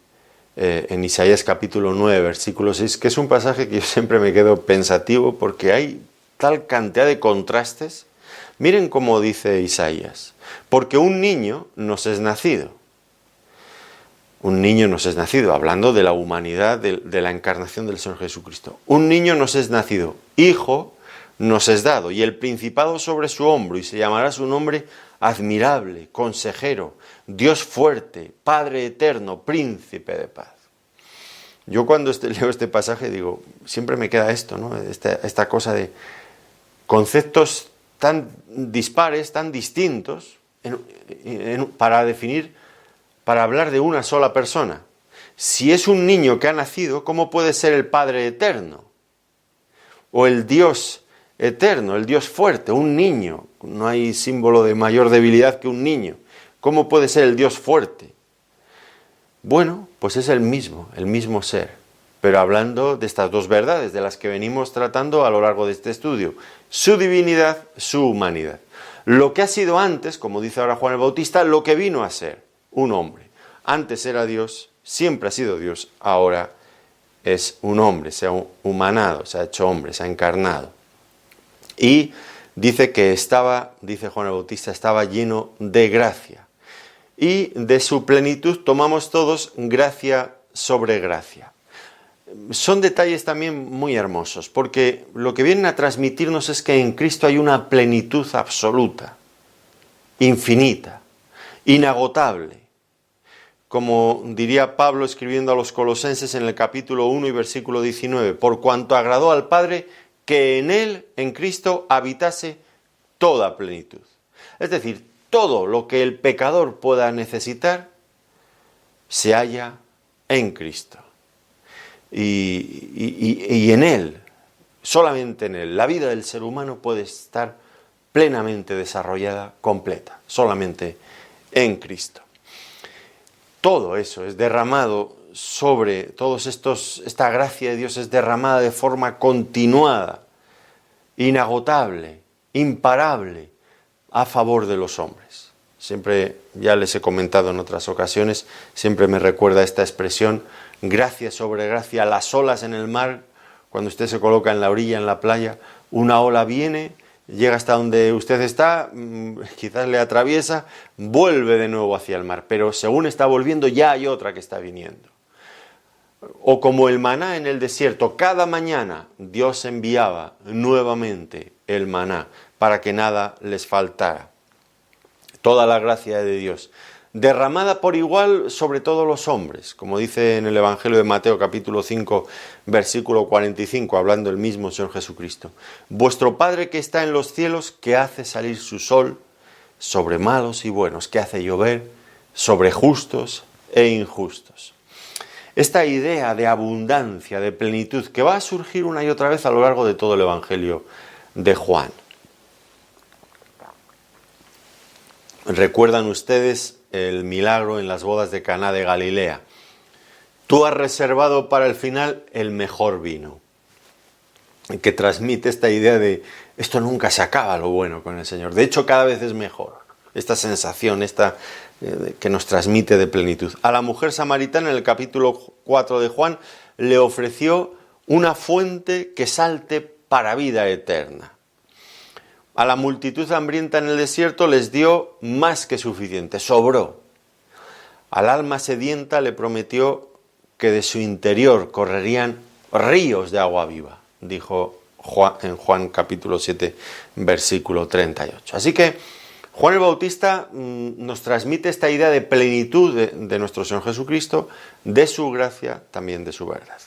en Isaías capítulo 9, versículo 6, que es un pasaje que yo siempre me quedo pensativo porque hay tal cantidad de contrastes. Miren cómo dice Isaías: porque un niño nos es nacido. Un niño nos es nacido, hablando de la humanidad, de la encarnación del Señor Jesucristo. Un niño nos es nacido, hijo nos es dado, y el principado sobre su hombro, y se llamará su nombre admirable, consejero, Dios fuerte, Padre eterno, príncipe de paz. Yo cuando leo este pasaje digo, siempre me queda esto, ¿no? Esta cosa de conceptos tan dispares, tan distintos, para definir, para hablar de una sola persona. Si es un niño que ha nacido, ¿cómo puede ser el Padre eterno? O el Dios eterno, el Dios fuerte, un niño. No hay símbolo de mayor debilidad que un niño. ¿Cómo puede ser el Dios fuerte? Bueno, pues es el mismo ser, pero hablando de estas dos verdades de las que venimos tratando a lo largo de este estudio: su divinidad, su humanidad. Lo que ha sido antes, como dice ahora Juan el Bautista, lo que vino a ser un hombre. Antes era Dios, siempre ha sido Dios, ahora es un hombre, se ha humanado, se ha hecho hombre, se ha encarnado. Y dice que dice Juan el Bautista, estaba lleno de gracia. Y de su plenitud tomamos todos gracia sobre gracia. Son detalles también muy hermosos, porque lo que vienen a transmitirnos es que en Cristo hay una plenitud absoluta, infinita, inagotable. Como diría Pablo escribiendo a los Colosenses en el capítulo 1 y versículo 19, por cuanto agradó al Padre que en él, en Cristo, habitase toda plenitud. Es decir, todo lo que el pecador pueda necesitar se halla en Cristo. Y en él, solamente en él, la vida del ser humano puede estar plenamente desarrollada, completa, solamente en Cristo. Todo eso es derramado sobre todos esta gracia de Dios es derramada de forma continuada, inagotable, imparable, a favor de los hombres. Siempre, ya les he comentado en otras ocasiones, siempre me recuerda esta expresión, gracia sobre gracia, las olas en el mar, cuando usted se coloca en la orilla, en la playa, una ola viene, llega hasta donde usted está, quizás le atraviesa, vuelve de nuevo hacia el mar, pero según está volviendo ya hay otra que está viniendo. O como el maná en el desierto, cada mañana Dios enviaba nuevamente el maná para que nada les faltara. Toda la gracia de Dios, derramada por igual sobre todos los hombres, como dice en el Evangelio de Mateo capítulo 5, versículo 45, hablando el mismo Señor Jesucristo. Vuestro Padre que está en los cielos, que hace salir su sol sobre malos y buenos, que hace llover sobre justos e injustos. Esta idea de abundancia, de plenitud, que va a surgir una y otra vez a lo largo de todo el Evangelio de Juan. ¿Recuerdan ustedes el milagro en las bodas de Caná de Galilea? Tú has reservado para el final el mejor vino, que transmite esta idea de esto nunca se acaba lo bueno con el Señor. De hecho, cada vez es mejor. Esta sensación, que nos transmite de plenitud. A la mujer samaritana en el capítulo 4 de Juan le ofreció una fuente que salte para vida eterna. A la multitud hambrienta en el desierto les dio más que suficiente, sobró. Al alma sedienta le prometió que de su interior correrían ríos de agua viva. dijo en Juan capítulo 7, versículo 38. Así que Juan el Bautista nos transmite esta idea de plenitud de nuestro Señor Jesucristo, de su gracia, también de su verdad.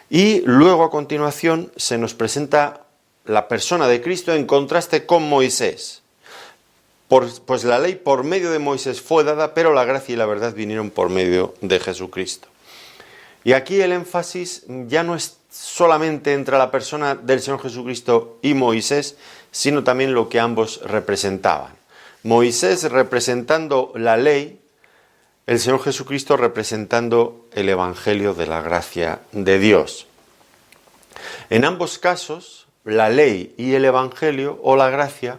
Y luego a continuación se nos presenta la persona de Cristo en contraste con Moisés. Pues la ley por medio de Moisés fue dada, pero la gracia y la verdad vinieron por medio de Jesucristo. Y aquí el énfasis ya no es solamente entre la persona del Señor Jesucristo y Moisés, sino también lo que ambos representaban. Moisés representando la ley, el Señor Jesucristo representando el Evangelio de la gracia de Dios. En ambos casos, la ley y el Evangelio o la gracia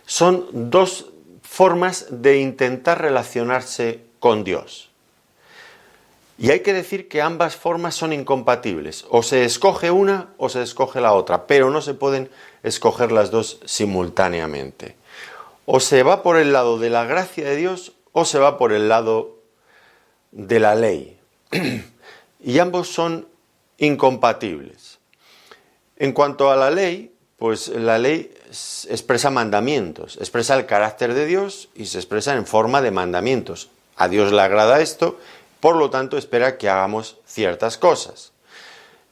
son dos formas de intentar relacionarse con Dios. Y hay que decir que ambas formas son incompatibles. O se escoge una o se escoge la otra, pero no se pueden escoger las dos simultáneamente. O se va por el lado de la gracia de Dios o se va por el lado de la ley. Y ambos son incompatibles. En cuanto a la ley, pues la ley expresa mandamientos, expresa el carácter de Dios y se expresa en forma de mandamientos. A Dios le agrada esto, por lo tanto espera que hagamos ciertas cosas.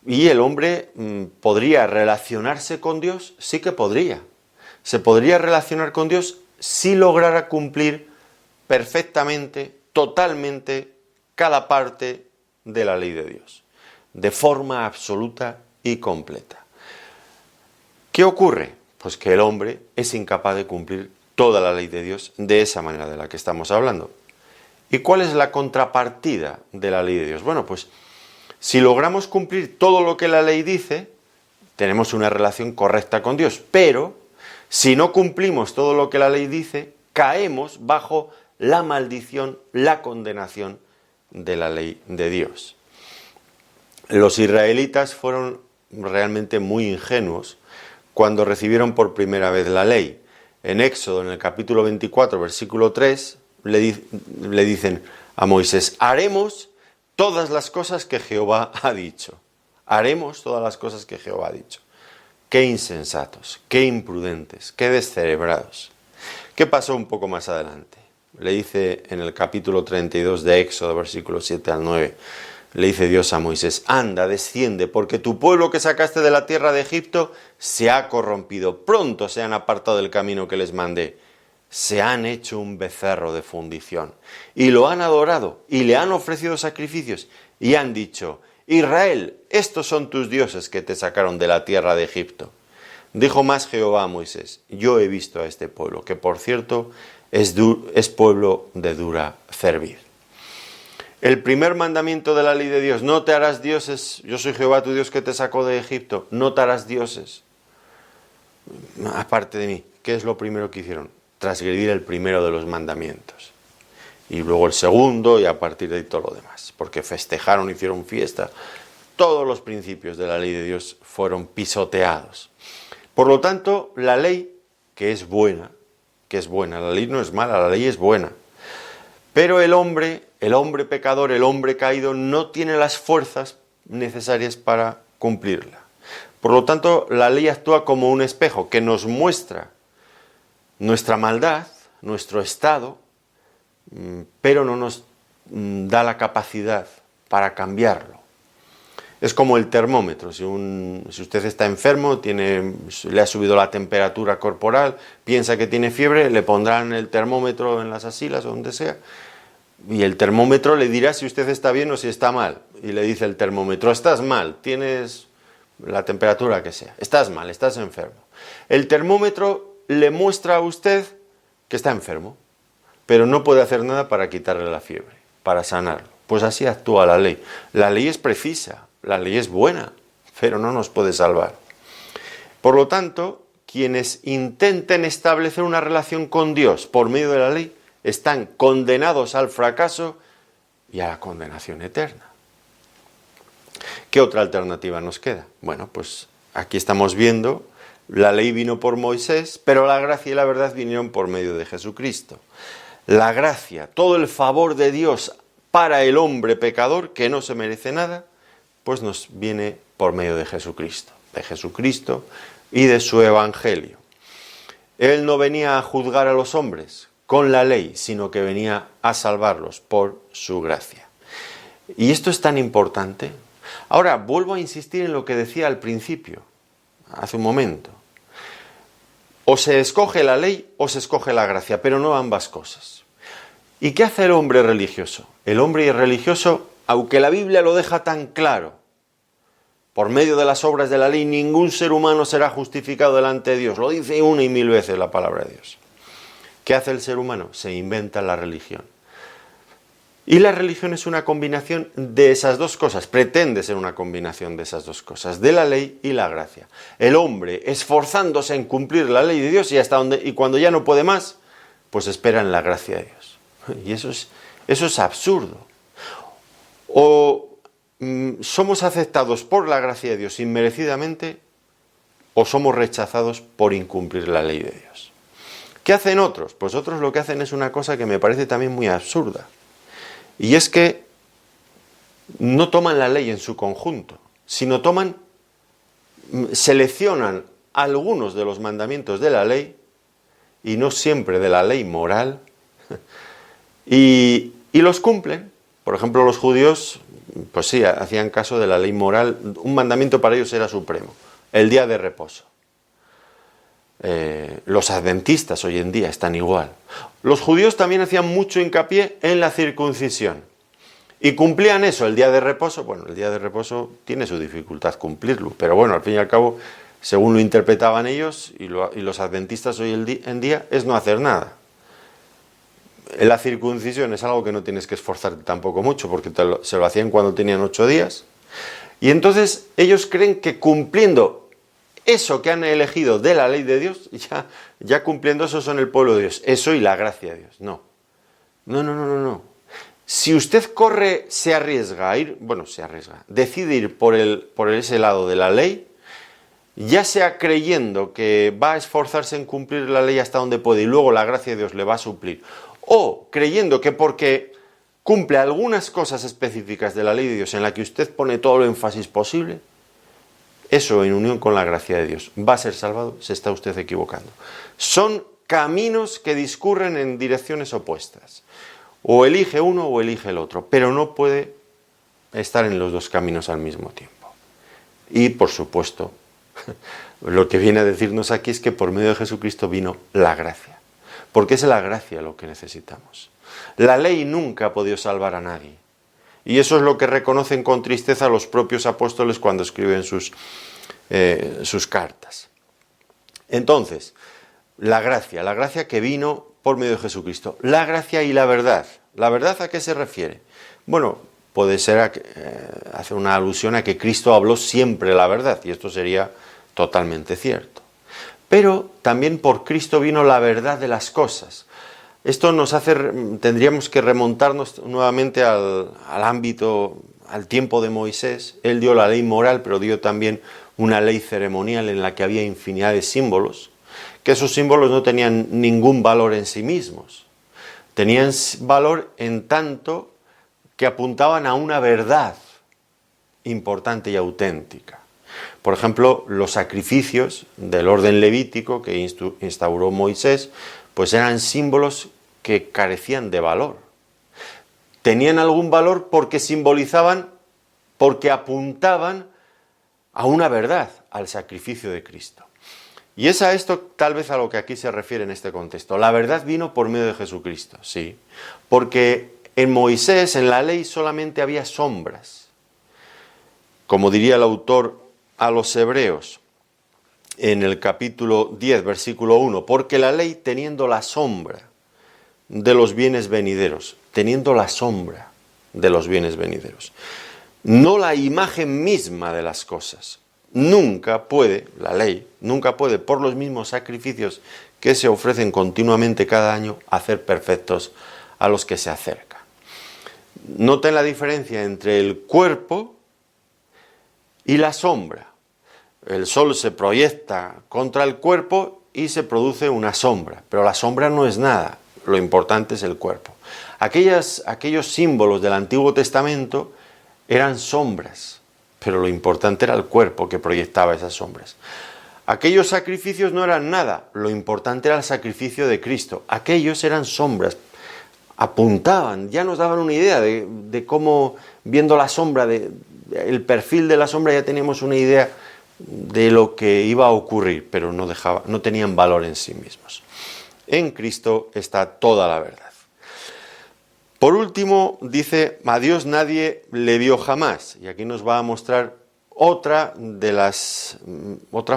¿Y el hombre podría relacionarse con Dios? Sí que podría. Se podría relacionar con Dios si lograra cumplir perfectamente, totalmente, cada parte de la ley de Dios, de forma absoluta y completa. ¿Qué ocurre? Pues que el hombre es incapaz de cumplir toda la ley de Dios de esa manera de la que estamos hablando. ¿Y cuál es la contrapartida de la ley de Dios? Bueno, pues si logramos cumplir todo lo que la ley dice, tenemos una relación correcta con Dios, pero si no cumplimos todo lo que la ley dice, caemos bajo la maldición, la condenación de la ley de Dios. Los israelitas fueron realmente muy ingenuos cuando recibieron por primera vez la ley. En Éxodo, en el capítulo 24, versículo 3, le dicen a Moisés: haremos todas las cosas que Jehová ha dicho. Haremos todas las cosas que Jehová ha dicho. Qué insensatos, qué imprudentes, qué descerebrados. ¿Qué pasó un poco más adelante? Le dice en el capítulo 32 de Éxodo, versículos 7 al 9, le dice Dios a Moisés: anda, desciende, porque tu pueblo que sacaste de la tierra de Egipto se ha corrompido. Pronto se han apartado del camino que les mandé. Se han hecho un becerro de fundición y lo han adorado y le han ofrecido sacrificios y han dicho: Israel, estos son tus dioses que te sacaron de la tierra de Egipto. Dijo más Jehová a Moisés: yo he visto a este pueblo, que por cierto es pueblo de dura cerviz. El primer mandamiento de la ley de Dios: no te harás dioses, yo soy Jehová tu Dios que te sacó de Egipto, no te harás dioses aparte de mí. ¿Qué es lo primero que hicieron? Transgredir el primero de los mandamientos. Y luego el segundo, y a partir de ahí todo lo demás. Porque festejaron, hicieron fiesta. Todos los principios de la ley de Dios fueron pisoteados. Por lo tanto, la ley, que es buena, la ley no es mala, la ley es buena. Pero el hombre pecador, el hombre caído, no tiene las fuerzas necesarias para cumplirla. Por lo tanto, la ley actúa como un espejo que nos muestra nuestra maldad, nuestro estado, pero no nos da la capacidad para cambiarlo. Es como el termómetro. Si usted está enfermo, le ha subido la temperatura corporal, piensa que tiene fiebre, le pondrán el termómetro en las axilas o donde sea, y el termómetro le dirá si usted está bien o si está mal. Y le dice el termómetro: estás mal, tienes la temperatura que sea, estás mal, estás enfermo. El termómetro le muestra a usted que está enfermo, pero no puede hacer nada para quitarle la fiebre, para sanarlo. Pues así actúa la ley. La ley es precisa, la ley es buena, pero no nos puede salvar. Por lo tanto, quienes intenten establecer una relación con Dios por medio de la ley están condenados al fracaso y a la condenación eterna. ¿Qué otra alternativa nos queda? Bueno, pues aquí estamos viendo: la ley vino por Moisés, pero la gracia y la verdad vinieron por medio de Jesucristo. La gracia, todo el favor de Dios para el hombre pecador que no se merece nada, pues nos viene por medio de Jesucristo. de Jesucristo y de su Evangelio. Él no venía a juzgar a los hombres con la ley, sino que venía a salvarlos por su gracia. Y esto es tan importante. Ahora, vuelvo a insistir en lo que decía al principio, hace un momento. O se escoge la ley o se escoge la gracia, pero no ambas cosas. ¿Y qué hace el hombre religioso? El hombre religioso, aunque la Biblia lo deja tan claro, por medio de las obras de la ley ningún ser humano será justificado delante de Dios. Lo dice una y mil veces la palabra de Dios. ¿Qué hace el ser humano? Se inventa la religión. Y la religión es una combinación de esas dos cosas, pretende ser una combinación de esas dos cosas, de la ley y la gracia. El hombre esforzándose en cumplir la ley de Dios y cuando ya no puede más, pues espera en la gracia de Dios. Y eso es absurdo. O somos aceptados por la gracia de Dios inmerecidamente, o somos rechazados por incumplir la ley de Dios. ¿Qué hacen otros? Pues otros lo que hacen es una cosa que me parece también muy absurda. Y es que no toman la ley en su conjunto, sino seleccionan algunos de los mandamientos de la ley, y no siempre de la ley moral, y los cumplen. Por ejemplo, los judíos, pues sí, hacían caso de la ley moral. Un mandamiento para ellos era supremo, el día de reposo. Los adventistas hoy en día están igual. Los judíos también hacían mucho hincapié en la circuncisión y cumplían eso, el día de reposo. Bueno, el día de reposo tiene su dificultad cumplirlo, pero bueno, al fin y al cabo, según lo interpretaban ellos y los adventistas hoy en día, es no hacer nada. La circuncisión es algo que no tienes que esforzarte tampoco mucho, porque se lo hacían cuando tenían 8 días. Y entonces ellos creen que cumpliendo eso que han elegido de la ley de Dios, ya cumpliendo eso son el pueblo de Dios. Eso y la gracia de Dios. No. Si usted se arriesga a ir, decide ir por ese lado de la ley, ya sea creyendo que va a esforzarse en cumplir la ley hasta donde puede y luego la gracia de Dios le va a suplir, o creyendo que porque cumple algunas cosas específicas de la ley de Dios en la que usted pone todo el énfasis posible, eso en unión con la gracia de Dios va a ser salvado, se está usted equivocando. Son caminos que discurren en direcciones opuestas. O elige uno o elige el otro, pero no puede estar en los dos caminos al mismo tiempo. Y por supuesto, lo que viene a decirnos aquí es que por medio de Jesucristo vino la gracia, porque es la gracia lo que necesitamos. La ley nunca ha podido salvar a nadie. Y eso es lo que reconocen con tristeza los propios apóstoles cuando escriben sus cartas. Entonces, la gracia que vino por medio de Jesucristo. La gracia y la verdad. ¿La verdad a qué se refiere? Bueno, puede ser hacer una alusión a que Cristo habló siempre la verdad, y esto sería totalmente cierto. Pero también por Cristo vino la verdad de las cosas. Esto tendríamos que remontarnos nuevamente al ámbito, al tiempo de Moisés. Él dio la ley moral, pero dio también una ley ceremonial en la que había infinidad de símbolos, que esos símbolos no tenían ningún valor en sí mismos. Tenían valor en tanto que apuntaban a una verdad importante y auténtica. Por ejemplo, los sacrificios del orden levítico que instauró Moisés, pues eran símbolos que carecían de valor. Tenían algún valor porque porque apuntaban a una verdad, al sacrificio de Cristo. Y es a esto tal vez a lo que aquí se refiere en este contexto. La verdad vino por medio de Jesucristo, sí, porque en Moisés, en la ley, solamente había sombras. Como diría el autor a los Hebreos, en el capítulo 10, versículo 1, porque la ley teniendo la sombra de los bienes venideros, no la imagen misma de las cosas, la ley nunca puede, por los mismos sacrificios que se ofrecen continuamente cada año, hacer perfectos a los que se acercan. Noten la diferencia entre el cuerpo y la sombra. El sol se proyecta contra el cuerpo y se produce una sombra, pero la sombra no es nada, lo importante es el cuerpo. Aquellos símbolos del Antiguo Testamento eran sombras, pero lo importante era el cuerpo que proyectaba esas sombras. Aquellos sacrificios no eran nada, lo importante era el sacrificio de Cristo. Aquellos eran sombras, apuntaban, ya nos daban una idea de cómo, viendo la sombra, el perfil de la sombra, ya teníamos una idea de lo que iba a ocurrir, pero no tenían valor en sí mismos. En Cristo está toda la verdad. Por último, dice, a Dios nadie le vio jamás, y aquí nos va a mostrar otra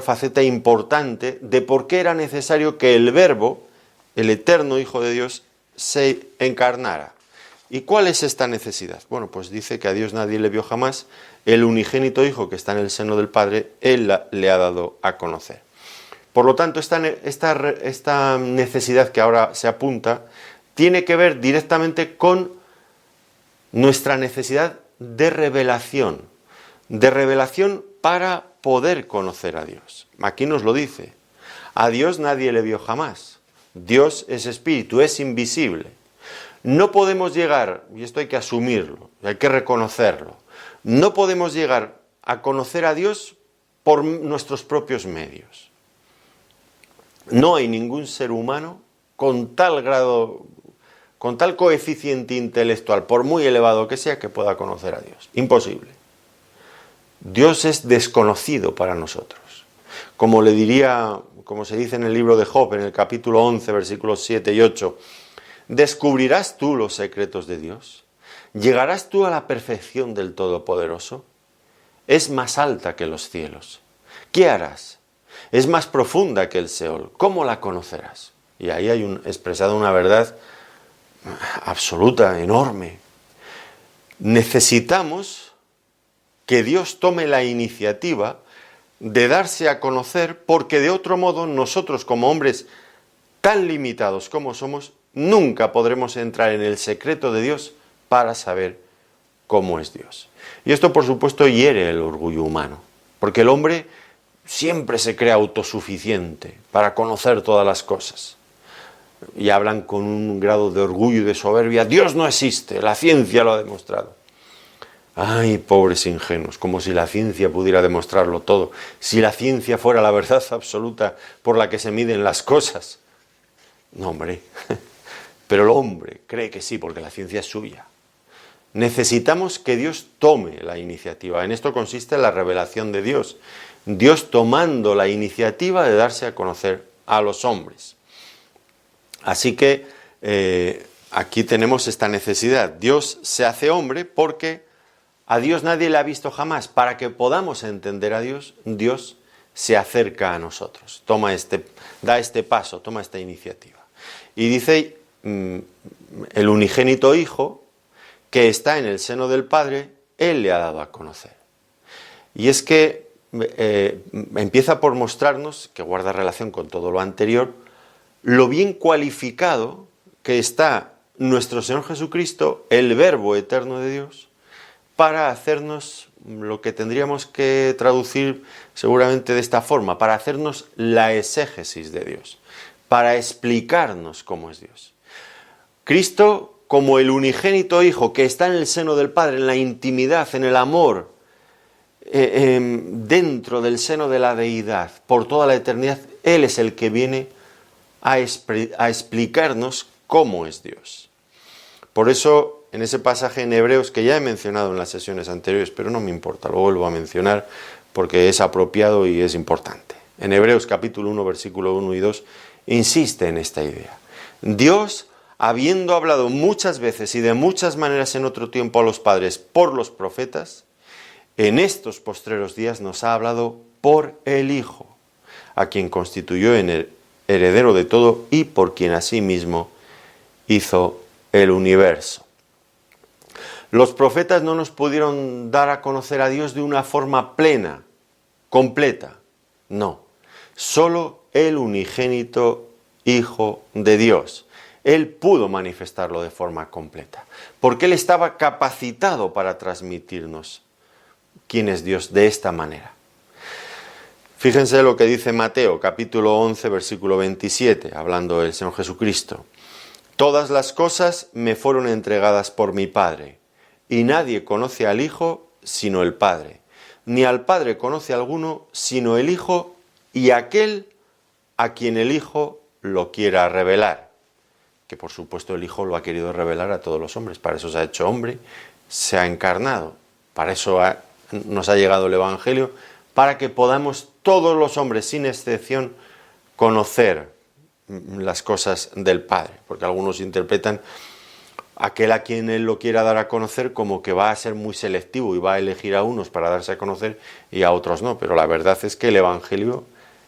faceta importante de por qué era necesario que el Verbo, el eterno Hijo de Dios, se encarnara. ¿Y cuál es esta necesidad? Bueno, pues dice que a Dios nadie le vio jamás, el unigénito Hijo que está en el seno del Padre, Él le ha dado a conocer. Por lo tanto, esta necesidad que ahora se apunta tiene que ver directamente con nuestra necesidad de revelación para poder conocer a Dios. Aquí nos lo dice, a Dios nadie le vio jamás. Dios es espíritu, es invisible. No podemos llegar, y esto hay que asumirlo, hay que reconocerlo, no podemos llegar a conocer a Dios por nuestros propios medios. No hay ningún ser humano con tal grado, con tal coeficiente intelectual, por muy elevado que sea, que pueda conocer a Dios. Imposible. Dios es desconocido para nosotros. Como se dice en el libro de Job, en el capítulo 11, versículos 7 y 8, ¿descubrirás tú los secretos de Dios? ¿Llegarás tú a la perfección del Todopoderoso? Es más alta que los cielos. ¿Qué harás? Es más profunda que el Seol. ¿Cómo la conocerás? Y ahí hay expresada una verdad absoluta, enorme. Necesitamos que Dios tome la iniciativa de darse a conocer, porque de otro modo nosotros, como hombres tan limitados como somos, nunca podremos entrar en el secreto de Dios para saber cómo es Dios. Y esto, por supuesto, hiere el orgullo humano, porque el hombre siempre se cree autosuficiente para conocer todas las cosas. Y hablan con un grado de orgullo y de soberbia, Dios no existe, la ciencia lo ha demostrado. Ay, pobres ingenuos, como si la ciencia pudiera demostrarlo todo, si la ciencia fuera la verdad absoluta por la que se miden las cosas. No, hombre, pero el hombre cree que sí, porque la ciencia es suya. Necesitamos que Dios tome la iniciativa. En esto consiste la revelación de Dios. Dios tomando la iniciativa de darse a conocer a los hombres. Así que aquí tenemos esta necesidad. Dios se hace hombre porque a Dios nadie le ha visto jamás. Para que podamos entender a Dios, Dios se acerca a nosotros. Da este paso, toma esta iniciativa. Y dice el unigénito Hijo, que está en el seno del Padre, Él le ha dado a conocer. Y es que empieza por mostrarnos, que guarda relación con todo lo anterior, lo bien cualificado que está nuestro Señor Jesucristo, el Verbo eterno de Dios, para hacernos lo que tendríamos que traducir seguramente de esta forma, para hacernos la exégesis de Dios, para explicarnos cómo es Dios. Cristo, como el unigénito Hijo que está en el seno del Padre, en la intimidad, en el amor, dentro del seno de la deidad, por toda la eternidad, Él es el que viene a explicarnos cómo es Dios. Por eso, en ese pasaje en Hebreos, que ya he mencionado en las sesiones anteriores, pero no me importa, lo vuelvo a mencionar porque es apropiado y es importante. En Hebreos capítulo 1, versículo 1 y 2, insiste en esta idea. Dios, habiendo hablado muchas veces y de muchas maneras en otro tiempo a los padres por los profetas, en estos postreros días nos ha hablado por el Hijo, a quien constituyó en el heredero de todo y por quien asimismo hizo el universo. Los profetas no nos pudieron dar a conocer a Dios de una forma plena, completa. No, solo el unigénito Hijo de Dios. Él pudo manifestarlo de forma completa, porque Él estaba capacitado para transmitirnos quién es Dios de esta manera. Fíjense lo que dice Mateo, capítulo 11, versículo 27, hablando del Señor Jesucristo. Todas las cosas me fueron entregadas por mi Padre, y nadie conoce al Hijo sino el Padre, ni al Padre conoce alguno, sino el Hijo y aquel a quien el Hijo lo quiera revelar. Que por supuesto el Hijo lo ha querido revelar a todos los hombres, para eso se ha hecho hombre, se ha encarnado, para eso nos ha llegado el Evangelio, para que podamos todos los hombres, sin excepción, conocer las cosas del Padre, porque algunos interpretan aquel a quien Él lo quiera dar a conocer como que va a ser muy selectivo y va a elegir a unos para darse a conocer y a otros no, pero la verdad es que el Evangelio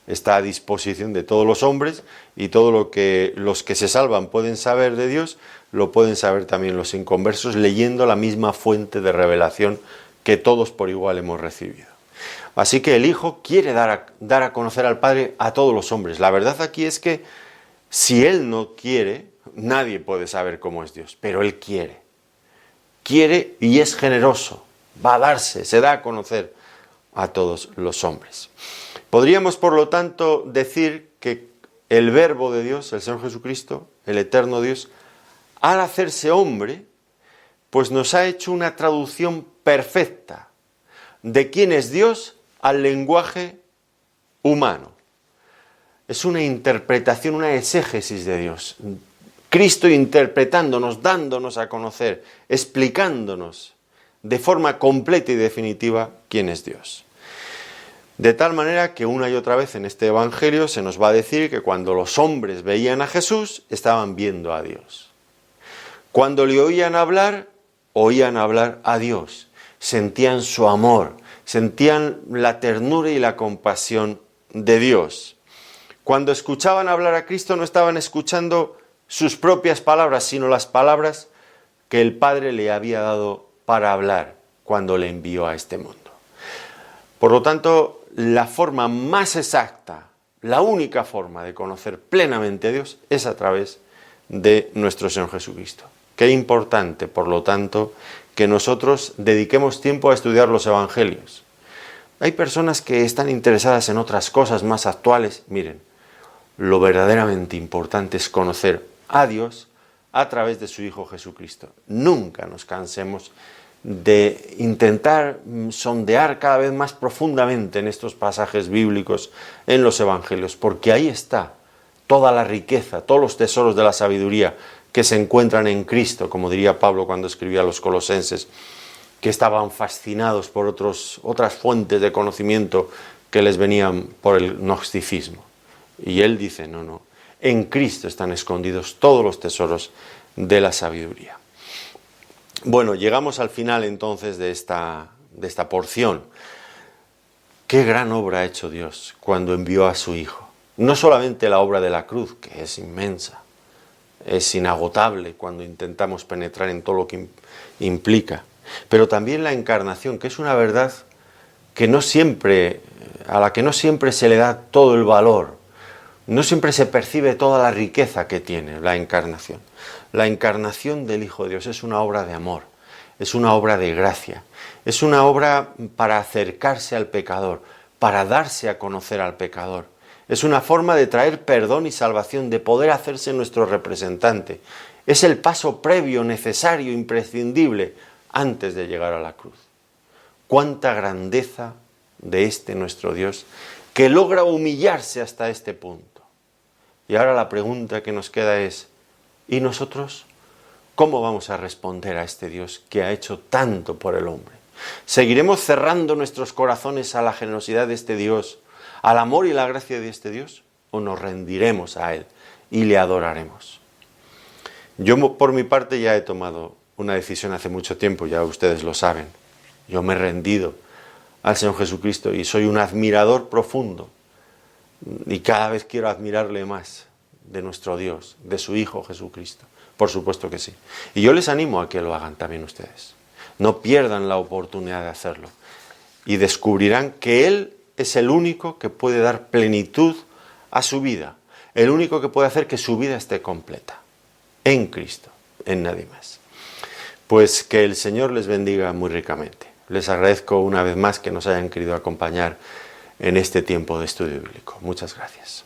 está a disposición de todos los hombres y todo lo que los que se salvan pueden saber de Dios, lo pueden saber también los inconversos leyendo la misma fuente de revelación que todos por igual hemos recibido. Así que el Hijo quiere dar a conocer al Padre a todos los hombres. La verdad aquí es que si Él no quiere, nadie puede saber cómo es Dios, pero Él quiere. Quiere y es generoso, va a darse, se da a conocer a todos los hombres. Podríamos, por lo tanto, decir que el Verbo de Dios, el Señor Jesucristo, el eterno Dios, al hacerse hombre, pues nos ha hecho una traducción perfecta de quién es Dios al lenguaje humano. Es una interpretación, una exégesis de Dios. Cristo interpretándonos, dándonos a conocer, explicándonos de forma completa y definitiva quién es Dios. De tal manera que una y otra vez en este Evangelio se nos va a decir que cuando los hombres veían a Jesús, estaban viendo a Dios. Cuando le oían hablar a Dios. Sentían su amor, sentían la ternura y la compasión de Dios. Cuando escuchaban hablar a Cristo no estaban escuchando sus propias palabras, sino las palabras que el Padre le había dado para hablar cuando le envió a este mundo. Por lo tanto, la forma más exacta, la única forma de conocer plenamente a Dios es a través de nuestro Señor Jesucristo. Qué importante, por lo tanto, que nosotros dediquemos tiempo a estudiar los Evangelios. Hay personas que están interesadas en otras cosas más actuales. Miren, lo verdaderamente importante es conocer a Dios a través de su Hijo Jesucristo. Nunca nos cansemos de intentar sondear cada vez más profundamente en estos pasajes bíblicos, en los Evangelios, porque ahí está toda la riqueza, todos los tesoros de la sabiduría que se encuentran en Cristo, como diría Pablo cuando escribía a los Colosenses, que estaban fascinados por otras fuentes de conocimiento que les venían por el gnosticismo. Y él dice, no, en Cristo están escondidos todos los tesoros de la sabiduría. Bueno, llegamos al final entonces de esta porción. Qué gran obra ha hecho Dios cuando envió a su Hijo. No solamente la obra de la cruz, que es inmensa, es inagotable cuando intentamos penetrar en todo lo que implica, pero también la encarnación, que es una verdad que a la que no siempre se le da todo el valor, no siempre se percibe toda la riqueza que tiene la encarnación. La encarnación del Hijo de Dios es una obra de amor, es una obra de gracia, es una obra para acercarse al pecador, para darse a conocer al pecador. Es una forma de traer perdón y salvación, de poder hacerse nuestro representante. Es el paso previo, necesario, imprescindible, antes de llegar a la cruz. Cuánta grandeza de este nuestro Dios, que logra humillarse hasta este punto. Y ahora la pregunta que nos queda es, ¿y nosotros cómo vamos a responder a este Dios que ha hecho tanto por el hombre? ¿Seguiremos cerrando nuestros corazones a la generosidad de este Dios, al amor y la gracia de este Dios? ¿O nos rendiremos a Él y le adoraremos? Yo por mi parte ya he tomado una decisión hace mucho tiempo, ya ustedes lo saben. Yo me he rendido al Señor Jesucristo y soy un admirador profundo. Y cada vez quiero admirarle más de nuestro Dios, de su Hijo Jesucristo. Por supuesto que sí. Y yo les animo a que lo hagan también ustedes. No pierdan la oportunidad de hacerlo. Y descubrirán que Él es el único que puede dar plenitud a su vida. El único que puede hacer que su vida esté completa. En Cristo, en nadie más. Pues que el Señor les bendiga muy ricamente. Les agradezco una vez más que nos hayan querido acompañar en este tiempo de estudio bíblico. Muchas gracias.